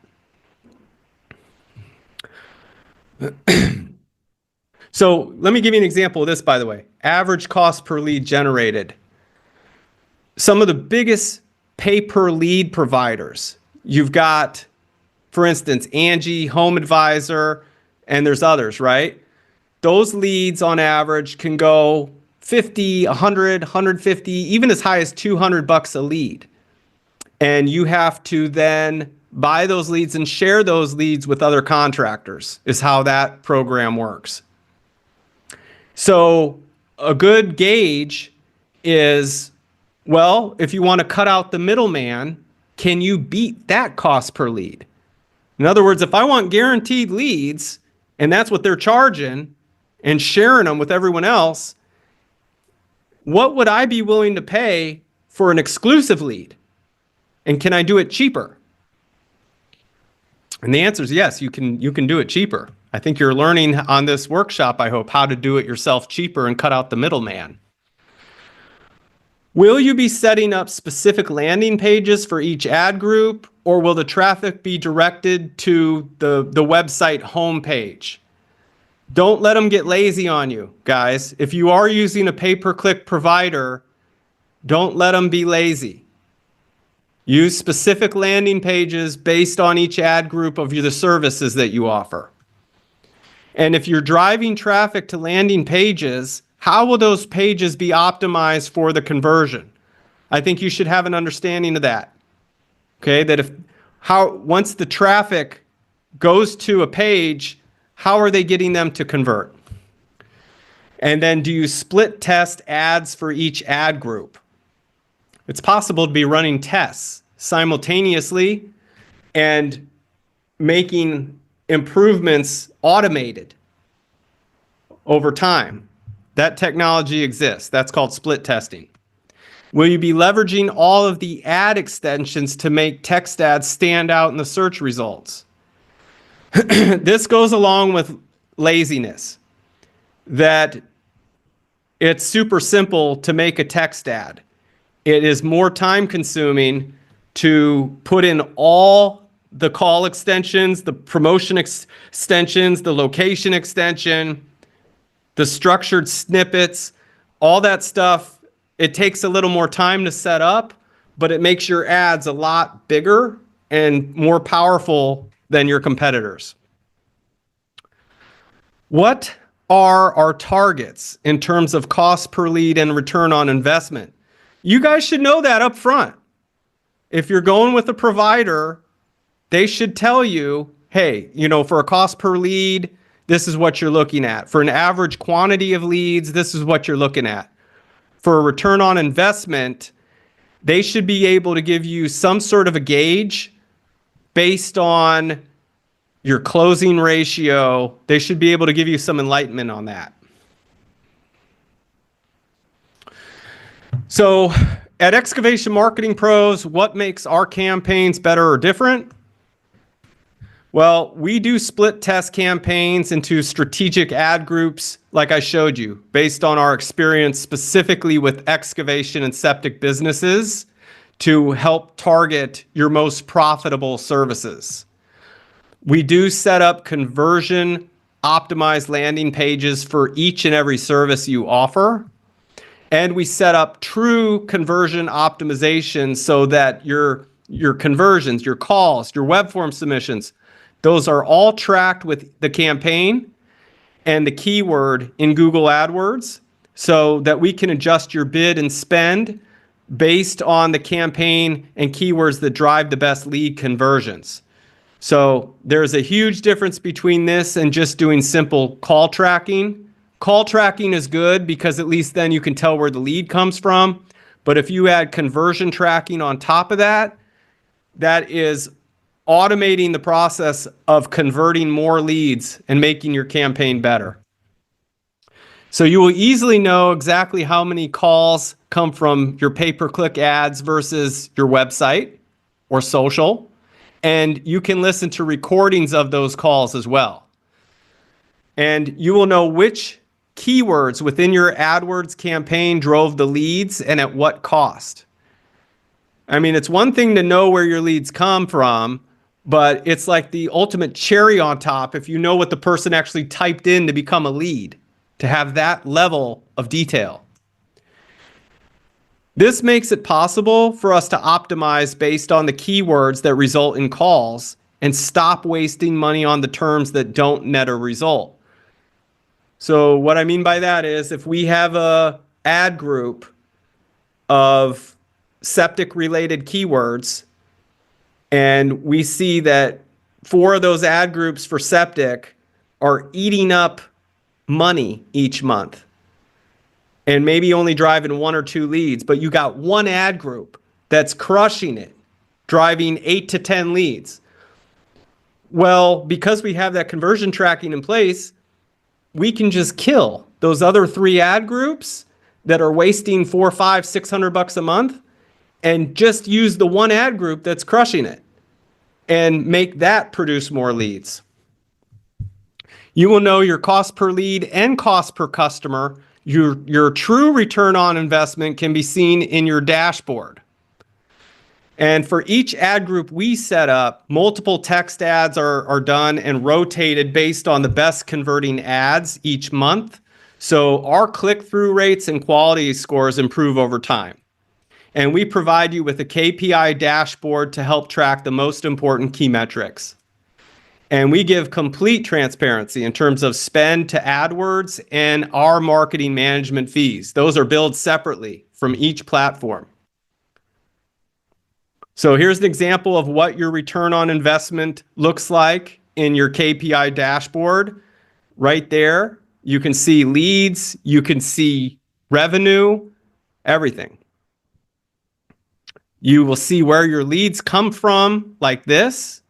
So let me give you an example of this, by the way. Average cost per lead generated. Some of the biggest pay-per-lead providers. You've got, for instance, Angie, Home Advisor, and there's others, right? Those leads on average can go 50, 100, 150, even as high as $200 a lead. And you have to then buy those leads and share those leads with other contractors, is how that program works. So a good gauge is, well, if you want to cut out the middleman, can you beat that cost per lead? In other words, if I want guaranteed leads, and that's what they're charging and sharing them with everyone else, what would I be willing to pay for an exclusive lead? And can I do it cheaper? And the answer is yes, you can do it cheaper. I think you're learning on this workshop, I hope, how to do it yourself cheaper and cut out the middleman. Will you be setting up specific landing pages for each ad group, or will the traffic be directed to the website homepage? Don't let them get lazy on you, guys. If you are using a pay-per-click provider, don't let them be lazy. Use specific landing pages based on each ad group of the services that you offer. And if you're driving traffic to landing pages, how will those pages be optimized for the conversion? I think you should have an understanding of that. Okay, that once the traffic goes to a page, how are they getting them to convert? And then do you split test ads for each ad group? It's possible to be running tests simultaneously and making improvements automated over time. That technology exists. That's called split testing. Will you be leveraging all of the ad extensions to make text ads stand out in the search results? This goes along with laziness, that it's super simple to make a text ad. It is more time consuming to put in all the call extensions, the promotion extensions, the location extension, the structured snippets, all that stuff. It takes a little more time to set up, but it makes your ads a lot bigger and more powerful than your competitors. What are our targets in terms of cost per lead and return on investment? You guys should know that up front. If you're going with a provider, they should tell you, hey, for a cost per lead, this is what you're looking at. For an average quantity of leads, this is what you're looking at. For a return on investment, they should be able to give you some sort of a gauge based on your closing ratio. They should be able to give you some enlightenment on that. So at Excavation Marketing Pros, what makes our campaigns better or different? Well, we do split test campaigns into strategic ad groups, like I showed you, based on our experience specifically with excavation and septic businesses to help target your most profitable services. We do set up conversion optimized landing pages for each and every service you offer. And we set up true conversion optimization so that your conversions, your calls, your web form submissions, those are all tracked with the campaign and the keyword in Google AdWords so that we can adjust your bid and spend based on the campaign and keywords that drive the best lead conversions. So there's a huge difference between this and just doing simple call tracking. Call tracking is good because at least then you can tell where the lead comes from. But if you add conversion tracking on top of that, that is automating the process of converting more leads and making your campaign better. So you will easily know exactly how many calls come from your pay-per-click ads versus your website or social. And you can listen to recordings of those calls as well. And you will know which keywords within your AdWords campaign drove the leads and at what cost. I mean, it's one thing to know where your leads come from, but it's like the ultimate cherry on top if you know what the person actually typed in to become a lead, to have that level of detail. This makes it possible for us to optimize based on the keywords that result in calls and stop wasting money on the terms that don't net a result. So what I mean by that is if we have a ad group of septic related keywords and we see that 4 of those ad groups for septic are eating up money each month and maybe only driving 1 or 2 leads, but you got one ad group that's crushing it, driving 8 to 10 leads. Well, because we have that conversion tracking in place, we can just kill those other 3 ad groups that are wasting $400, $500, $600 a month and just use the one ad group that's crushing it and make that produce more leads. You will know your cost per lead and cost per customer. Your true return on investment can be seen in your dashboard. And for each ad group we set up, multiple text ads are done and rotated based on the best converting ads each month. So our click-through rates and quality scores improve over time. And we provide you with a KPI dashboard to help track the most important key metrics. And we give complete transparency in terms of spend to AdWords and our marketing management fees. Those are billed separately from each platform. So here's an example of what your return on investment looks like in your KPI dashboard. Right there, you can see leads, you can see revenue, everything. You will see where your leads come from, like this.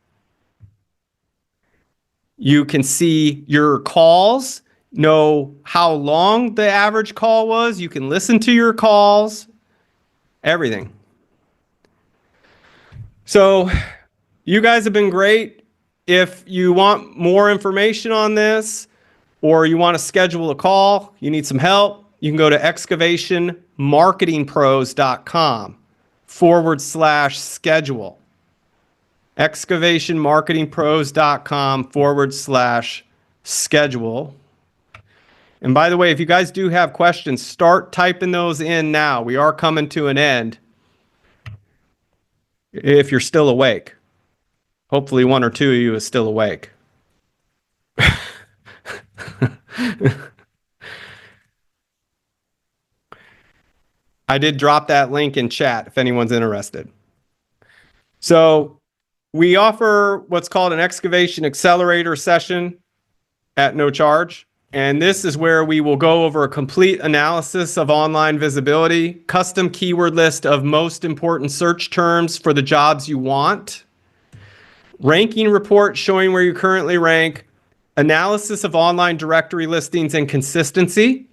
You can see your calls, know how long the average call was. You can listen to your calls, everything. So you guys have been great. If you want more information on this or you want to schedule a call, you need some help, you can go to excavationmarketingpros.com/schedule. excavationmarketingpros.com/schedule. And by the way, if you guys do have questions, start typing those in now. We are coming to an end if you're still awake. Hopefully one or two of you is still awake. I did drop that link in chat if anyone's interested. So we offer what's called an excavation accelerator session at no charge. And this is where we will go over a complete analysis of online visibility, custom keyword list of most important search terms for the jobs you want, ranking report showing where you currently rank, analysis of online directory listings and consistency,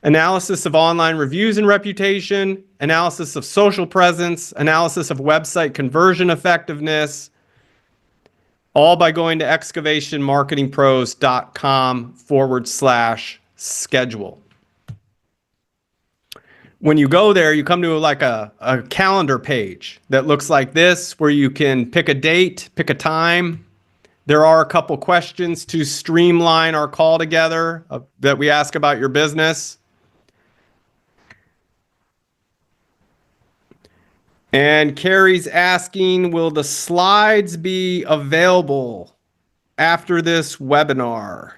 analysis of online reviews and reputation, analysis of social presence, analysis of website conversion effectiveness, all by going to excavationmarketingpros.com/schedule. When you go there, you come to like a calendar page that looks like this, where you can pick a date, pick a time. There are a couple questions to streamline our call together that we ask about your business. And Carrie's asking, will the slides be available after this webinar?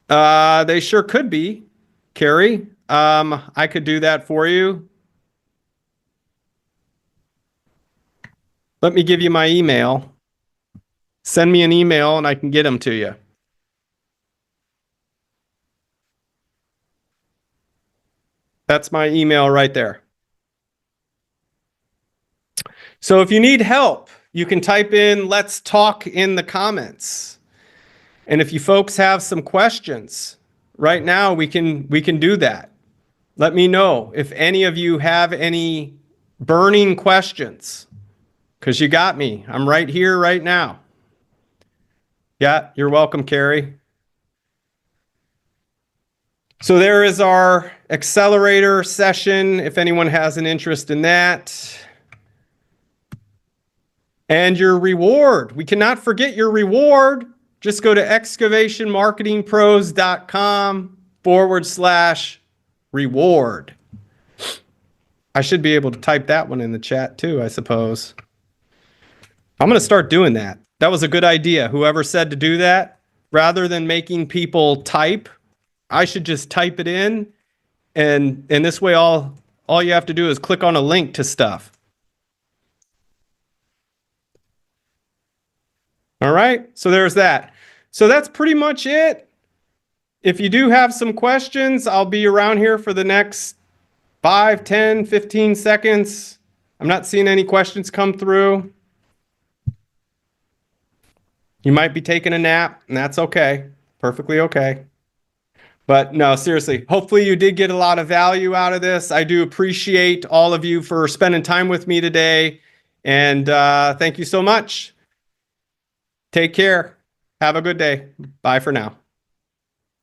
They sure could be, Carrie. I could do that for you. Let me give you my email. Send me an email and I can get them to you. That's my email right there. So if you need help, you can type in "let's talk" in the comments. And if you folks have some questions, right now we can do that. Let me know if any of you have any burning questions, because you got me. I'm right here right now. Yeah, you're welcome, Carrie. So there is our accelerator session, if anyone has an interest in that. And your reward. We cannot forget your reward. Just go to excavationmarketingpros.com/reward. I should be able to type that one in the chat too, I suppose. I'm going to start doing that. That was a good idea. Whoever said to do that, rather than making people type, I should just type it in. And this way, all you have to do is click on a link to stuff. All right, so there's that. So that's pretty much it. If you do have some questions, I'll be around here for the next 5, 10, 15 seconds. I'm not seeing any questions come through. You might be taking a nap, and that's okay. Perfectly okay. But no, seriously, hopefully you did get a lot of value out of this. I do appreciate all of you for spending time with me today. And thank you so much. Take care. Have a good day. Bye for now.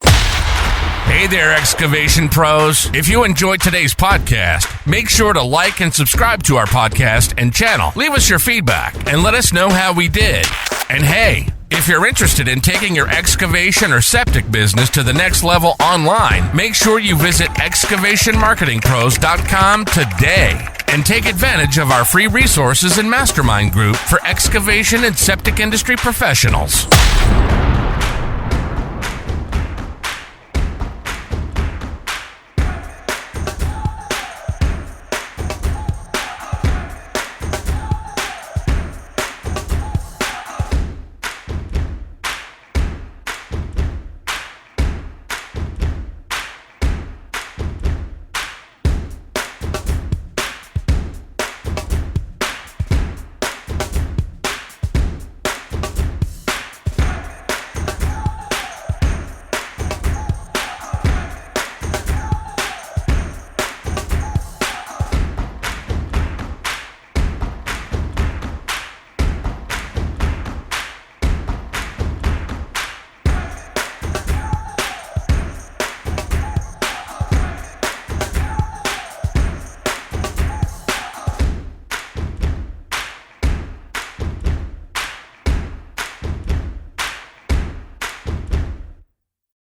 Hey there, excavation pros. If you enjoyed today's podcast, make sure to like and subscribe to our podcast and channel. Leave us your feedback and let us know how we did. And hey, if you're interested in taking your excavation or septic business to the next level online, make sure you visit excavationmarketingpros.com today and take advantage of our free resources and mastermind group for excavation and septic industry professionals.